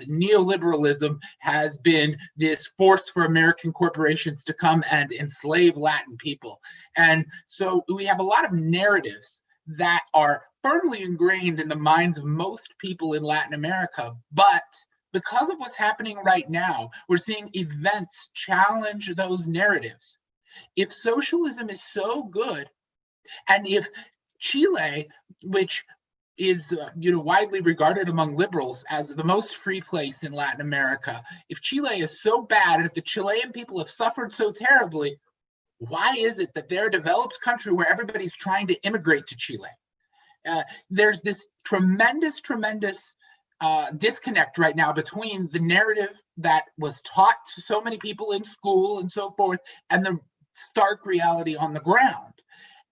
neoliberalism has been this force for American corporations to come and enslave Latin people. And so we have a lot of narratives that are firmly ingrained in the minds of most people in Latin America, but because of what's happening right now, we're seeing events challenge those narratives. If socialism is so good, and if Chile, which is widely regarded among liberals as the most free place in Latin America, if Chile is so bad, and if the Chilean people have suffered so terribly, why is it that they're a developed country where everybody's trying to immigrate to Chile? There's this tremendous disconnect right now between the narrative that was taught to so many people in school and so forth, and the stark reality on the ground.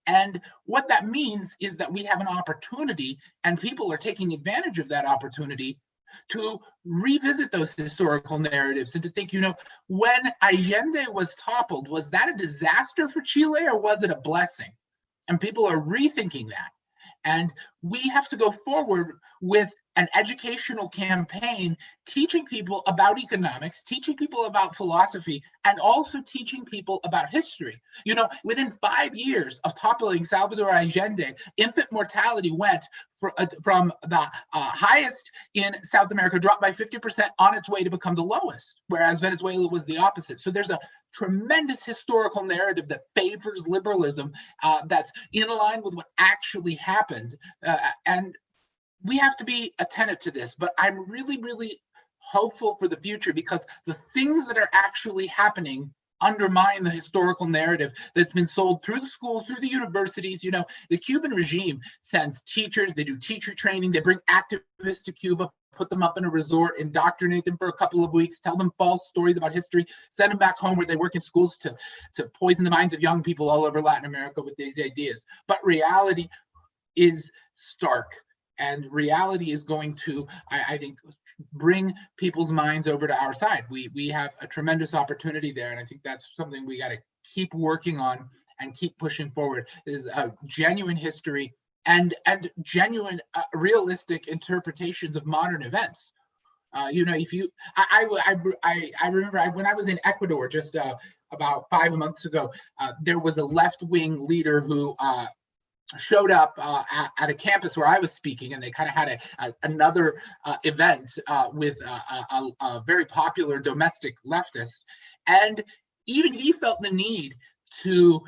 And what that means is that we have an opportunity, and people are taking advantage of that opportunity to revisit those historical narratives and to think, when Allende was toppled, was that a disaster for Chile or was it a blessing? And people are rethinking that. And we have to go forward with an educational campaign teaching people about economics, teaching people about philosophy, and also teaching people about history. Within 5 years of toppling Salvador Allende, infant mortality went from the highest in South America, dropped by 50% on its way to become the lowest, whereas Venezuela was the opposite. So there's a tremendous historical narrative that favors liberalism that's in line with what actually happened. And we have to be attentive to this, but I'm really, really hopeful for the future, because the things that are actually happening undermine the historical narrative that's been sold through the schools, through the universities. You know, the Cuban regime sends teachers, they do teacher training, they bring activists to Cuba, put them up in a resort, indoctrinate them for a couple of weeks, tell them false stories about history, send them back home where they work in schools to poison the minds of young people all over Latin America with these ideas. But reality is stark, and reality is going to, I think, bring people's minds over to our side. We have a tremendous opportunity there, and I think that's something we got to keep working on and keep pushing forward. Is a genuine history and genuine realistic interpretations of modern events. You know, if you, I remember when I was in Ecuador just about 5 months ago, there was a left-wing leader who showed up at a campus where I was speaking, and they kind of had another event with a very popular domestic leftist, and even he felt the need to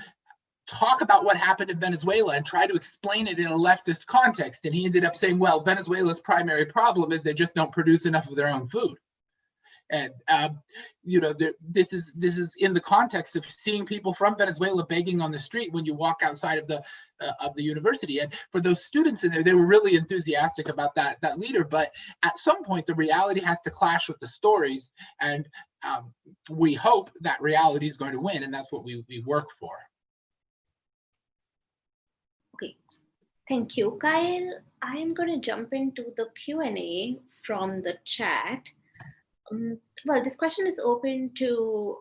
talk about what happened in Venezuela and try to explain it in a leftist context. And he ended up saying, well, Venezuela's primary problem is they just don't produce enough of their own food. And you know, this is in the context of seeing people from Venezuela begging on the street when you walk outside of the university. And for those students in there, they were really enthusiastic about that leader. But at some point, the reality has to clash with the stories, and we hope that reality is going to win, and that's what we work for. Okay, thank you, Kyle. I am going to jump into the Q&A from the chat. Well, this question is open to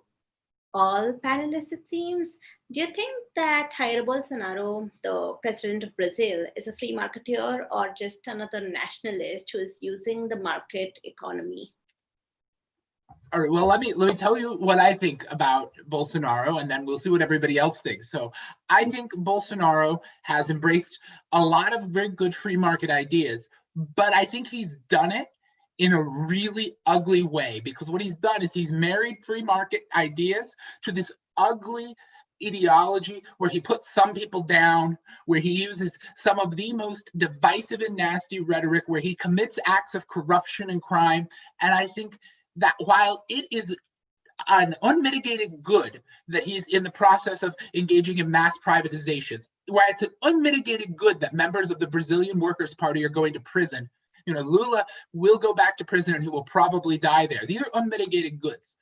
all panelists, it seems. Do you think that Jair Bolsonaro, the president of Brazil, is a free marketeer or just another nationalist who is using the market economy? All right, well, let me tell you what I think about Bolsonaro, and then we'll see what everybody else thinks. So I think Bolsonaro has embraced a lot of very good free market ideas, but I think he's done it in a really ugly way, because what he's done is he's married free market ideas to this ugly ideology where he puts some people down, where he uses some of the most divisive and nasty rhetoric, where he commits acts of corruption and crime. And I think that while it is an unmitigated good that he's in the process of engaging in mass privatizations, where it's an unmitigated good that members of the Brazilian Workers' Party are going to prison. You know, Lula will go back to prison and he will probably die there. These are unmitigated goods.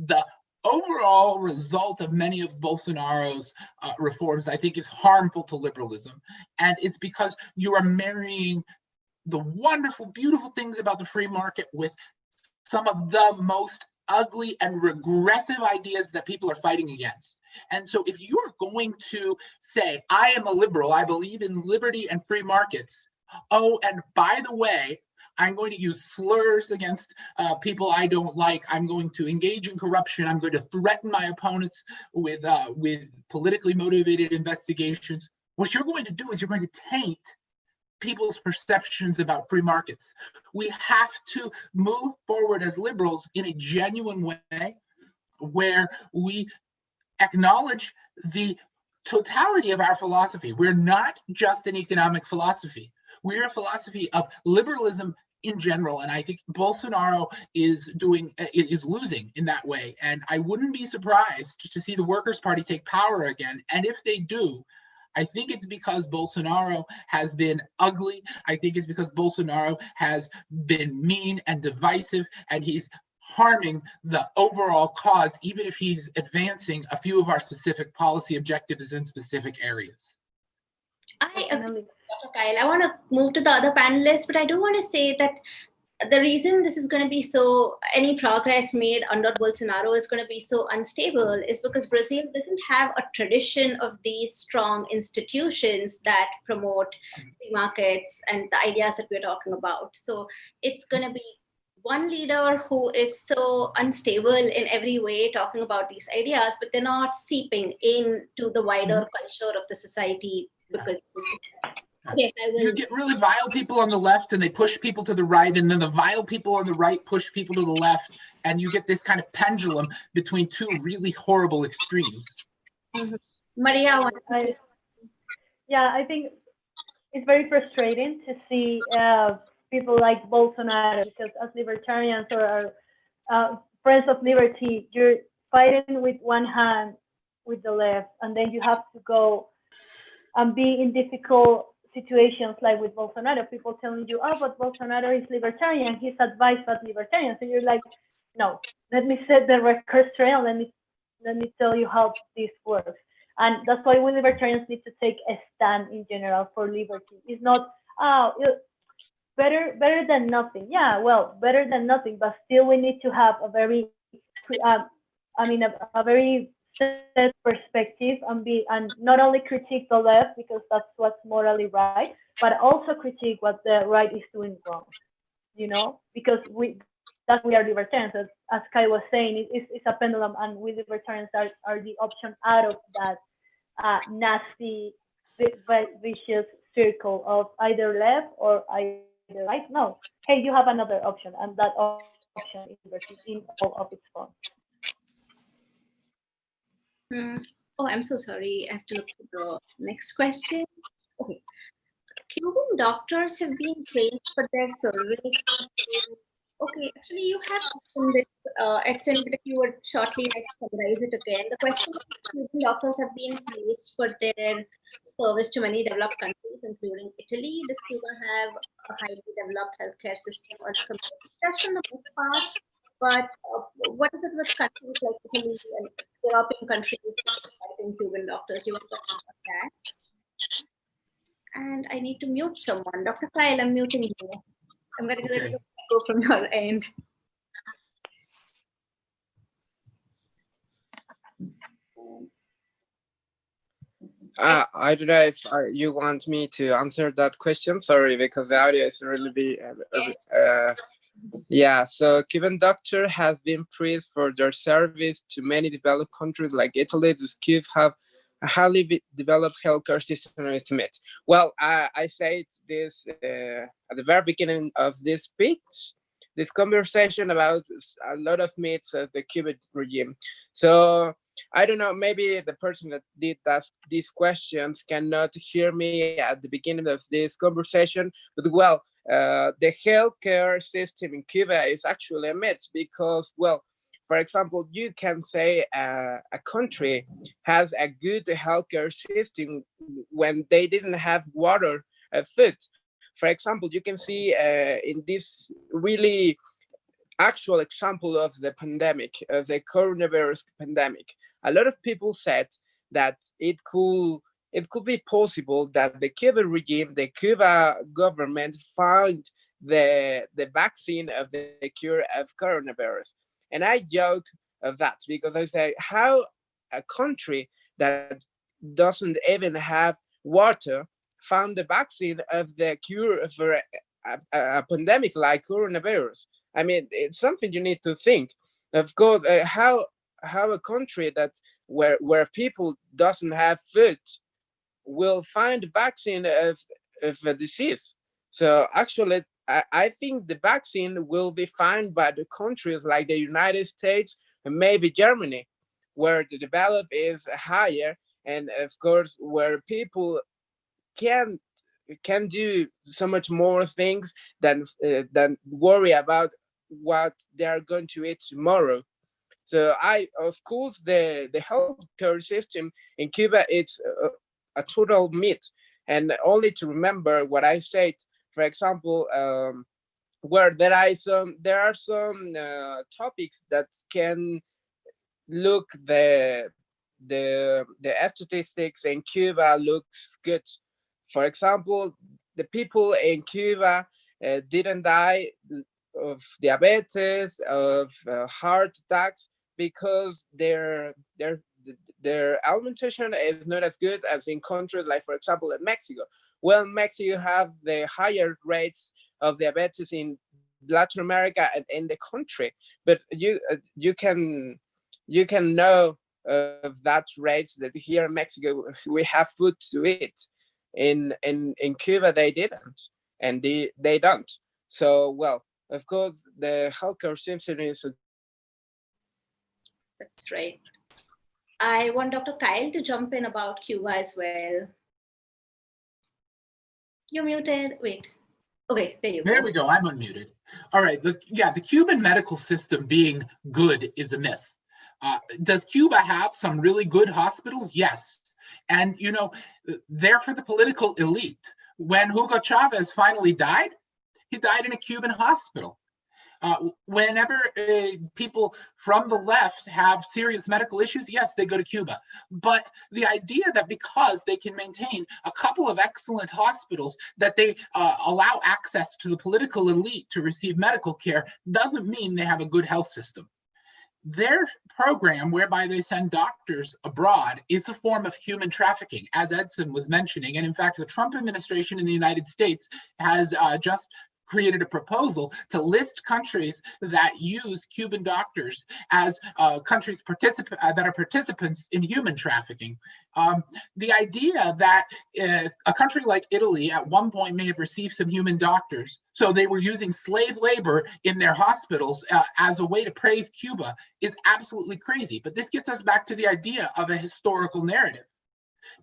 The overall result of many of Bolsonaro's reforms, I think, is harmful to liberalism. And it's because you are marrying the wonderful, beautiful things about the free market with some of the most ugly and regressive ideas that people are fighting against. And so if you're going to say, I am a liberal, I believe in liberty and free markets, oh, and by the way, I'm going to use slurs against people I don't like. I'm going to engage in corruption. I'm going to threaten my opponents with politically motivated investigations. What you're going to do is you're going to taint people's perceptions about free markets. We have to move forward as liberals in a genuine way where we acknowledge the totality of our philosophy. We're not just an economic philosophy. We're a philosophy of liberalism in general, and I think Bolsonaro is losing in that way. And I wouldn't be surprised to see the Workers' Party take power again. And if they do, I think it's because Bolsonaro has been ugly. I think it's because Bolsonaro has been mean and divisive, and he's harming the overall cause, even if he's advancing a few of our specific policy objectives in specific areas. I agree, Dr. Kyle. I want to move to the other panelists, but I do want to say that the reason this is going to be so, any progress made under Bolsonaro is going to be so unstable is because Brazil doesn't have a tradition of these strong institutions that promote free markets and the ideas that we're talking about. So it's going to be one leader who is so unstable in every way talking about these ideas, but they're not seeping into the wider culture of the society because yes, I will. You get really vile people on the left and they push people to the right, and then the vile people on the right push people to the left, and you get this kind of pendulum between two really horrible extremes. Maria, yeah, I think it's very frustrating to see people like Bolsonaro, because as libertarians or friends of liberty, you're fighting with one hand with the left, and then you have to go and be in difficult situations like with Bolsonaro, people telling you, oh, but Bolsonaro is libertarian, he's advised by libertarians. So you're like, no, let me set the record straight and let me tell you how this works. And that's why we libertarians need to take a stand in general for liberty. It's not, better than nothing. Yeah, well, better than nothing, but still we need to have a very, a very set perspective and not only critique the left because that's what's morally right, but also critique what the right is doing wrong. You know, because we are libertarians. As Kai was saying, it's a pendulum, and we libertarians are the option out of that nasty, vicious circle of either left or either right. No, hey, you have another option, and that option is liberty in all of its forms. Oh, I'm so sorry. I have to look at the next question. Okay. Cuban doctors have been praised for their service. Okay, actually, you have mentioned this, Edson, but if you would shortly like summarize it again. The question is, Cuban doctors have been praised for their service to many developed countries, including Italy. Does Cuba have a highly developed healthcare system or some discussion of this past? But what is it with countries like Italy and European countries in Cuban doctors? You want to talk about that? And I need to mute someone. Dr. Kyle, I'm muting you. I'm going to let you go from your end. I don't know if you want me to answer that question. Sorry, because the audio is really yeah. So Cuban doctor has been praised for their service to many developed countries like Italy. Does Cuba have a highly developed healthcare system? Well, I said this at the very beginning of this speech, this conversation about a lot of myths of the Cuban regime. So I don't know, maybe the person that did these questions cannot hear me at the beginning of this conversation, but well, the healthcare system in Cuba is actually a myth because, well, for example, you can say a country has a good healthcare system when they didn't have water, food. For example, you can see in this really actual example of the pandemic, of the coronavirus pandemic, a lot of people said that it could be possible that the Cuban regime, the Cuba government found the vaccine of the cure of coronavirus. And I joked of that because I say, how a country that doesn't even have water found the vaccine of the cure for a pandemic like coronavirus? I mean, it's something you need to think. Of course, how a country that where people doesn't have food will find a vaccine of a disease. So actually, I think the vaccine will be found by the countries like the United States and maybe Germany, where the development is higher, and of course where people can do so much more things than worry about what they are going to eat tomorrow. So of course, the healthcare system in Cuba, it's a total myth. And only to remember what I said, for example, where there are some topics that can look the statistics in Cuba looks good. For example, the people in Cuba didn't die of diabetes, of heart attacks, because their alimentation is not as good as in countries like, for example, in Mexico. Well, Mexico have the higher rates of diabetes in Latin America and in the country, but you can know of that rates that here in Mexico we have food to eat. In Cuba they didn't, and they don't. So, well, of course, the healthcare system is. That's right. I want Dr. Kyle to jump in about Cuba as well. You're muted. Wait. Okay, there you go. There we go. I'm unmuted. All right. The Cuban medical system being good is a myth. Does Cuba have some really good hospitals? Yes. And, you know, they're for the political elite. When Hugo Chavez finally died, he died in a Cuban hospital. Whenever people from the left have serious medical issues, yes, they go to Cuba. But the idea that because they can maintain a couple of excellent hospitals, that they allow access to the political elite to receive medical care doesn't mean they have a good health system. Their program, whereby they send doctors abroad, is a form of human trafficking, as Edson was mentioning. And in fact, the Trump administration in the United States has just created a proposal to list countries that use Cuban doctors as countries that are participants in human trafficking. The idea that a country like Italy at one point may have received some human doctors, so they were using slave labor in their hospitals as a way to praise Cuba, is absolutely crazy. But this gets us back to the idea of a historical narrative.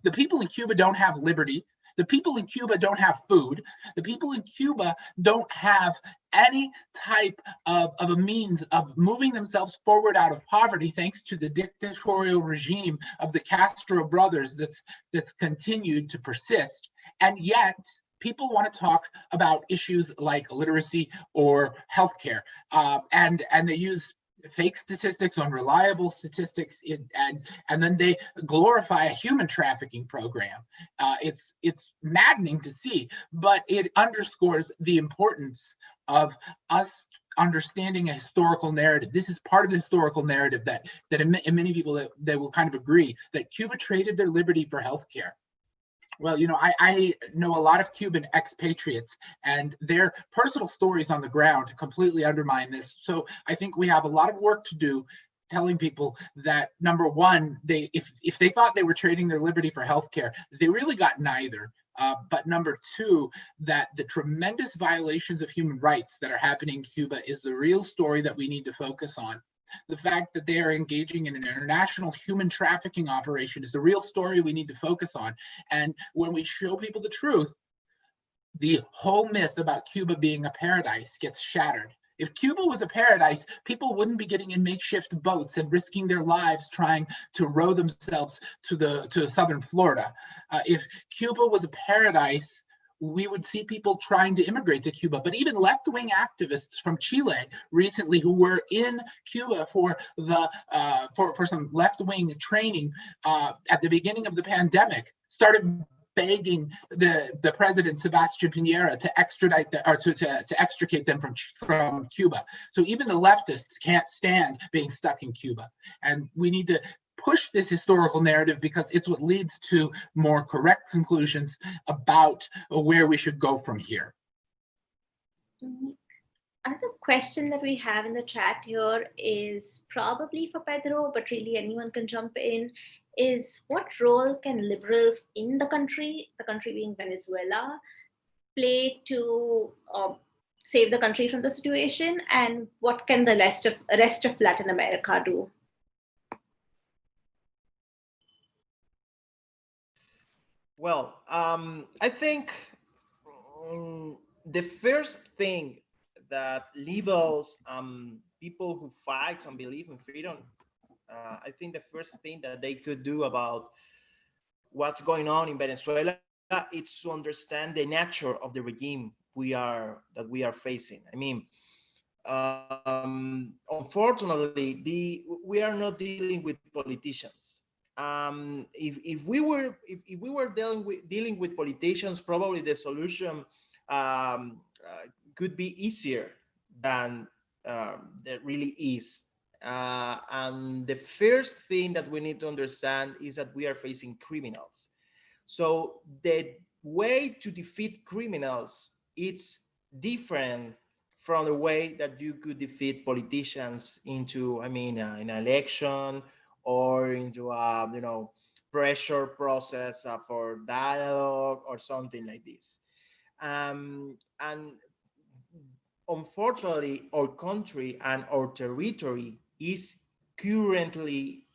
The people in Cuba don't have liberty. The people in Cuba don't have food. The people in Cuba don't have any type of a means of moving themselves forward out of poverty, thanks to the dictatorial regime of the Castro brothers that's continued to persist. And yet, people want to talk about issues like literacy or healthcare, and they use fake statistics, unreliable statistics, and then they glorify a human trafficking program. It's maddening to see, but it underscores the importance of us understanding a historical narrative. This is part of the historical narrative that in many people that will kind of agree that Cuba traded their liberty for healthcare. Well, you know, I know a lot of Cuban expatriates, and their personal stories on the ground completely undermine this. So I think we have a lot of work to do telling people that, number one, if they thought they were trading their liberty for healthcare, they really got neither. But number two, that the tremendous violations of human rights that are happening in Cuba is the real story that we need to focus on. The fact that they are engaging in an international human trafficking operation is the real story we need to focus on. And when we show people the truth, the whole myth about Cuba being a paradise gets shattered. If Cuba was a paradise, people wouldn't be getting in makeshift boats and risking their lives trying to row themselves to southern Florida. If Cuba was a paradise, we would see people trying to immigrate to Cuba. But even left-wing activists from Chile recently, who were in Cuba for some left-wing training at the beginning of the pandemic, started begging the president Sebastian Piñera to extradite to extricate them from Cuba. So even the leftists can't stand being stuck in Cuba, and we need to push this historical narrative because it's what leads to more correct conclusions about where we should go from here. Another question that we have in the chat here is probably for Pedro, but really anyone can jump in, is what role can liberals in the country being Venezuela, play to save the country from the situation, and what can the rest of Latin America do? Well, I think the first thing that liberals, people who fight and believe in freedom, I think the first thing that they could do about what's going on in Venezuela is to understand the nature of the regime we are facing. I mean, unfortunately, we are not dealing with politicians. If we were dealing with politicians, probably the solution could be easier than that really is. And the first thing that we need to understand is that we are facing criminals. So the way to defeat criminals, it's different from the way that you could defeat politicians into, I mean, an election or into a pressure process for dialogue or something like this. And unfortunately, our country and our territory is currently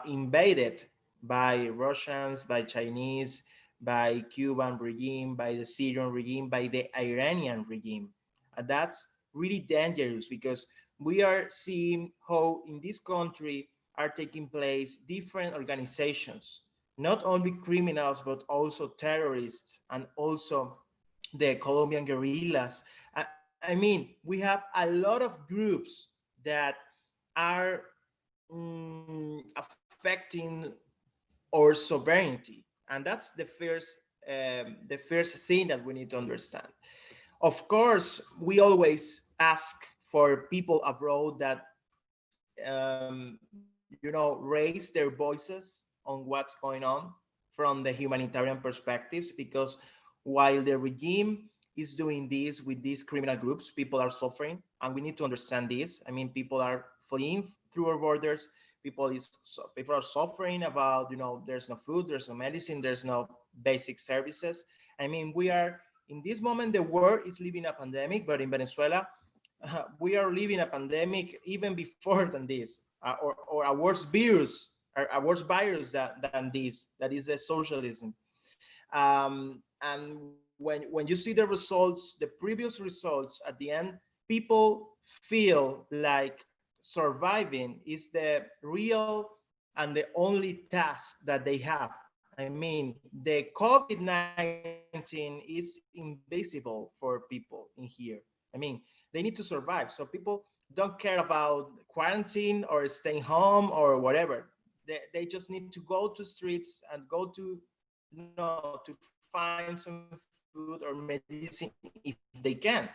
invaded by Russians, by Chinese, by Cuban regime, by the Syrian regime, by the Iranian regime. And that's really dangerous because we are seeing how in this country are taking place different organizations, not only criminals, but also terrorists and also the Colombian guerrillas. I mean, we have a lot of groups that are affecting our sovereignty, and that's the first thing that we need to understand. Of course, we always ask for people abroad that raise their voices on what's going on from the humanitarian perspectives, because while the regime is doing this with these criminal groups, people are suffering, and we need to understand this. I mean, people are fleeing through our borders. People are suffering about, there's no food, there's no medicine, there's no basic services. I mean, we are in this moment, the world is living a pandemic, but in Venezuela, we are living a pandemic even before than this, or a worse virus, than this. That is the socialism. And when you see the results, the previous results, at the end, people feel like surviving is the real and the only task that they have. I mean, the COVID-19 is invisible for people in here. I mean, they need to survive. So people don't care about quarantine or staying home or whatever. They just need to go to streets and go to, to find some food or medicine if they can.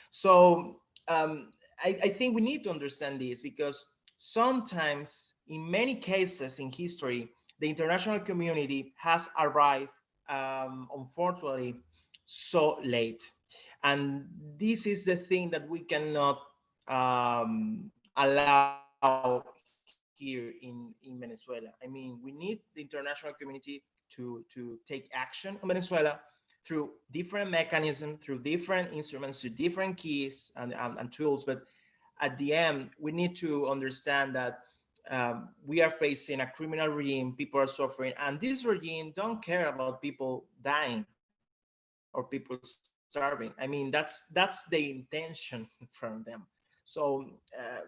So I think we need to understand this, because sometimes, in many cases in history, the international community has arrived, unfortunately, so late. And this is the thing that we cannot allow here in Venezuela. I mean, we need the international community to take action on Venezuela through different mechanisms, through different instruments, through different keys and tools. But at the end, we need to understand that we are facing a criminal regime, people are suffering, and this regime don't care about people dying or people starving. I mean, that's the intention from them. So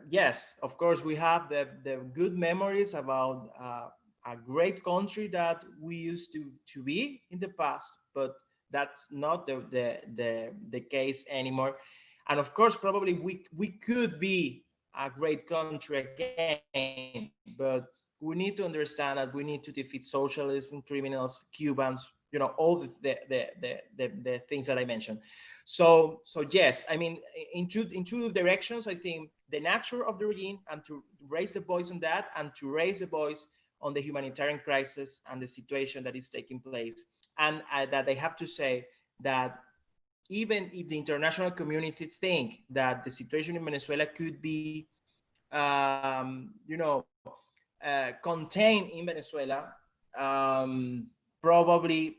yes, of course, we have the good memories about a great country that we used to be in the past, but that's not the case anymore. And of course, probably we could be a great country again, but we need to understand that we need to defeat socialism, criminals, Cubans, all the things that I mentioned. So yes, I mean, in two directions. I think the nature of the regime, and to raise the voice on that, and to raise the voice on the humanitarian crisis and the situation that is taking place. And that I have to say that even if the international community think that the situation in Venezuela could be, contained in Venezuela, probably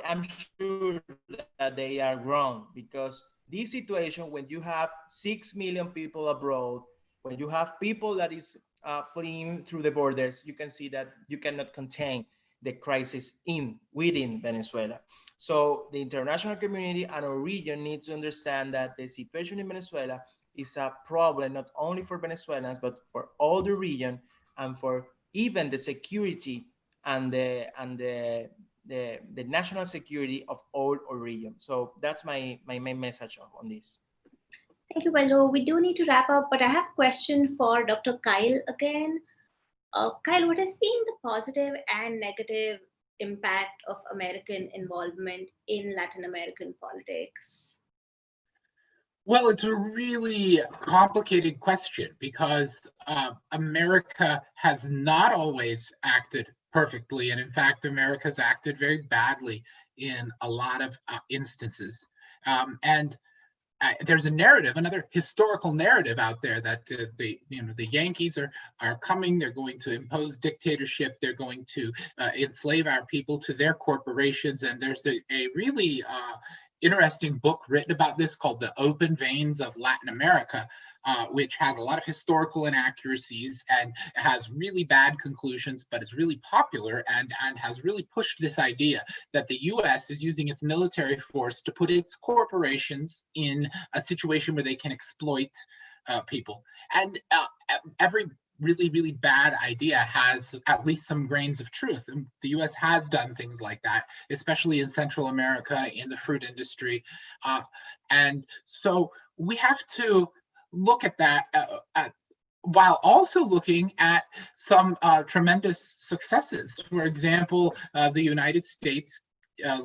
I'm sure that they are wrong, because this situation, when you have 6 million people abroad, when you have people that is fleeing through the borders, you can see that you cannot contain the crisis within Venezuela. So the international community and our region need to understand that the situation in Venezuela is a problem not only for Venezuelans, but for all the region, and for even the security and the national security of all our region. So that's my main message on this. Thank you, Pedro. We do need to wrap up, but I have a question for Dr. Kyle again. Kyle, what has been the positive and negative impact of American involvement in Latin American politics? Well, it's a really complicated question, because America has not always acted perfectly. And in fact, America's acted very badly in a lot of instances. There's a narrative, another historical narrative out there, that the Yankees are coming. They're going to impose dictatorship. They're going to enslave our people to their corporations. And there's a really interesting book written about this called The Open Veins of Latin America, which has a lot of historical inaccuracies and has really bad conclusions, but is really popular and has really pushed this idea that the US is using its military force to put its corporations in a situation where they can exploit people. And every really, really bad idea has at least some grains of truth. And the US has done things like that, especially in Central America, in the fruit industry. And so we have to look at that while also looking at some tremendous successes. For example, the United States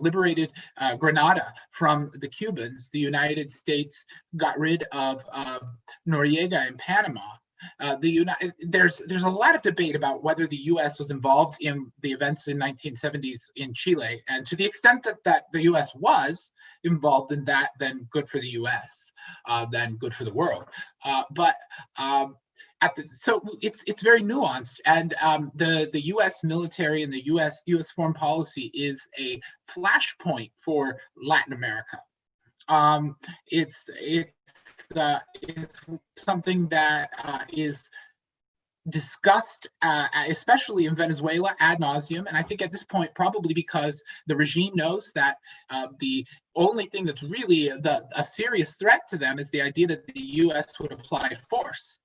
liberated Grenada from the Cubans. The United States got rid of Noriega in Panama. There's a lot of debate about whether the U.S. was involved in the events in 1970s in Chile, and to the extent that the U.S. was involved in that, then good for the U.S., then good for the world. So it's very nuanced, and the U.S. military and the U.S. foreign policy is a flashpoint for Latin America. It's something that is discussed, especially in Venezuela, ad nauseum, and I think at this point probably because the regime knows that the only thing that's really a serious threat to them is the idea that the U.S. would apply force.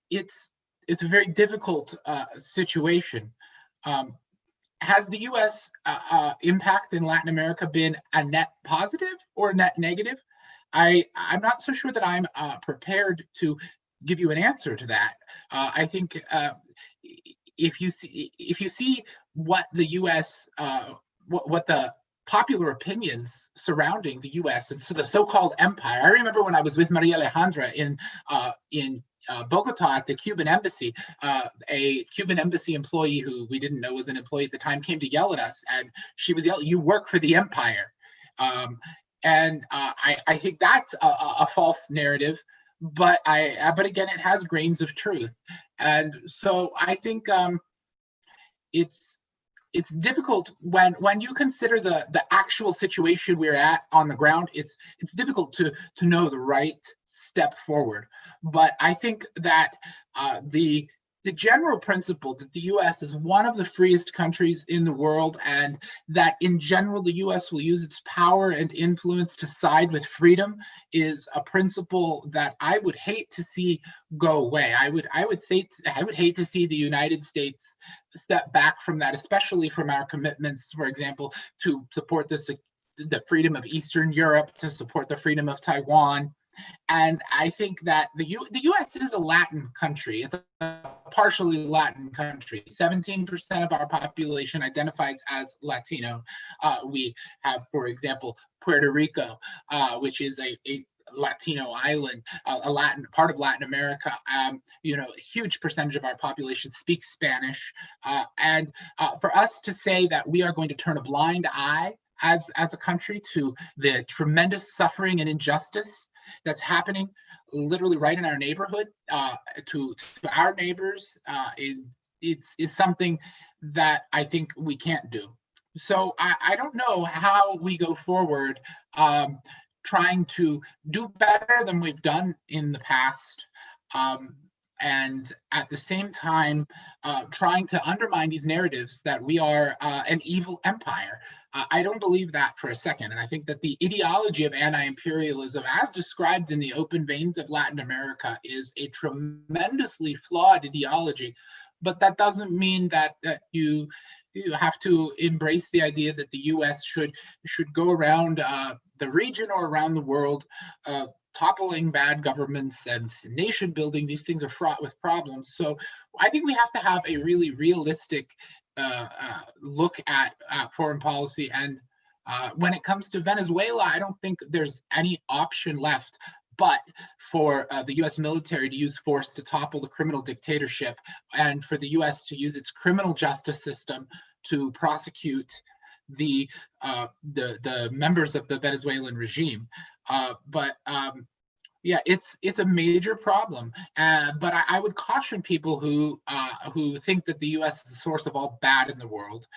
It's a very difficult situation. Has the U.S. Impact in Latin America been a net positive or net negative? I'm not so sure that I'm prepared to give you an answer to that. I think if you see what the U.S. what the popular opinions surrounding the U.S. and so the so-called empire. I remember when I was with Maria Alejandra in Bogota at the Cuban embassy, a Cuban embassy employee who we didn't know was an employee at the time came to yell at us, and she was yelling, "You work for the empire." I think that's a false narrative, but again, it has grains of truth, and so I think it's difficult when you consider the actual situation we're at on the ground. It's difficult to know the right step forward. But I think that the general principle that the U.S. is one of the freest countries in the world, and that in general the U.S. will use its power and influence to side with freedom, is a principle that I would hate to see go away. I would hate to see the United States step back from that, especially from our commitments, for example, to support the freedom of Eastern Europe, to support the freedom of Taiwan. And I think that the U.S. is a Latin country. It's a partially Latin country. 17% of our population identifies as Latino. We have, for example, Puerto Rico, which is a Latino island, a Latin part of Latin America. A huge percentage of our population speaks Spanish. And for us to say that we are going to turn a blind eye as a country to the tremendous suffering and injustice that's happening literally right in our neighborhood, to our neighbors, is something that I think we can't do. So I don't know how we go forward trying to do better than we've done in the past, and at the same time trying to undermine these narratives that we are an evil empire. I don't believe that for a second. And I think that the ideology of anti-imperialism, as described in the open veins of Latin America, is a tremendously flawed ideology. But that doesn't mean that you have to embrace the idea that the U.S. should go around the region or around the world, toppling bad governments and nation building. These things are fraught with problems. So I think we have to have a really realistic look at foreign policy. And when it comes to Venezuela, I don't think there's any option left but for the U.S. military to use force to topple the criminal dictatorship, and for the U.S. to use its criminal justice system to prosecute the members of the Venezuelan regime. Yeah, it's a major problem, but I would caution people who think that the U.S. is the source of all bad in the world.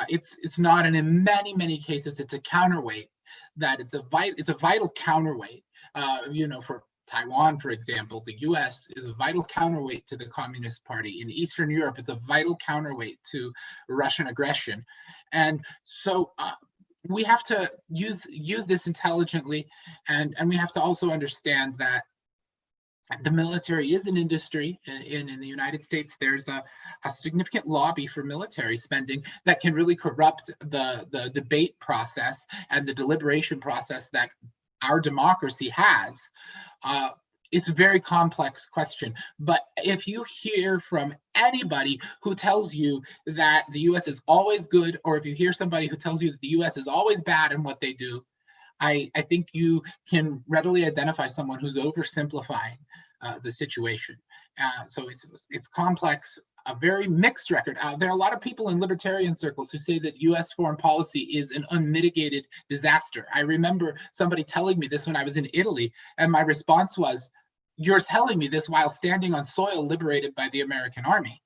It's not, and in many cases, it's a counterweight. That it's a vital counterweight. For Taiwan, for example, the U.S. is a vital counterweight to the Communist Party. In Eastern Europe, it's a vital counterweight to Russian aggression, and so. We have to use this intelligently, and we have to also understand that the military is an industry. In the United States, there's a significant lobby for military spending that can really corrupt the debate process and the deliberation process that our democracy has. It's a very complex question, but if you hear from anybody who tells you that the US is always good, or if you hear somebody who tells you that the US is always bad in what they do, I think you can readily identify someone who's oversimplifying the situation. So it's complex, a very mixed record. There are a lot of people in libertarian circles who say that US foreign policy is an unmitigated disaster. I remember somebody telling me this when I was in Italy, and my response was, "You're telling me this while standing on soil liberated by the American army."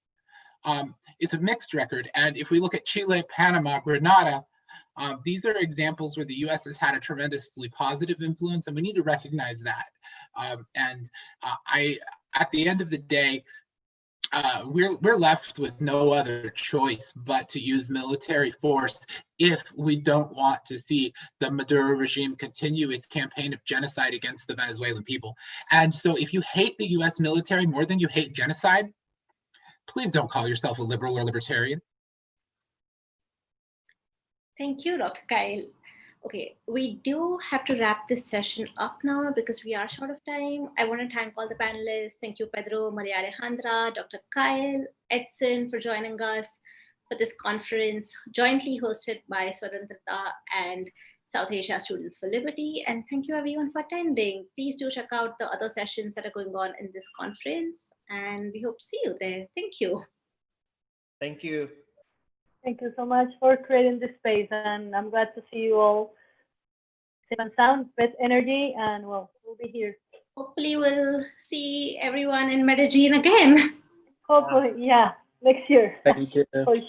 It's a mixed record. And if we look at Chile, Panama, Grenada, these are examples where the US has had a tremendously positive influence, and we need to recognize that. At the end of the day, we're left with no other choice but to use military force if we don't want to see the Maduro regime continue its campaign of genocide against the Venezuelan people. And so if you hate the US military more than you hate genocide, please don't call yourself a liberal or libertarian. Thank you, Dr. Kyle. Okay, we do have to wrap this session up now because we are short of time. I want to thank all the panelists. Thank you, Pedro, Maria Alejandra, Dr. Kyle, Edson for joining us for this conference jointly hosted by Swatantrata and South Asia Students for Liberty. And thank you everyone for attending. Please do check out the other sessions that are going on in this conference, and we hope to see you there. Thank you. Thank you. Thank you so much for creating this space, and I'm glad to see you all safe and sound, with energy, and well, we'll be here. Hopefully we'll see everyone in Medellin again. Hopefully, yeah, next year. Thank you. For sure.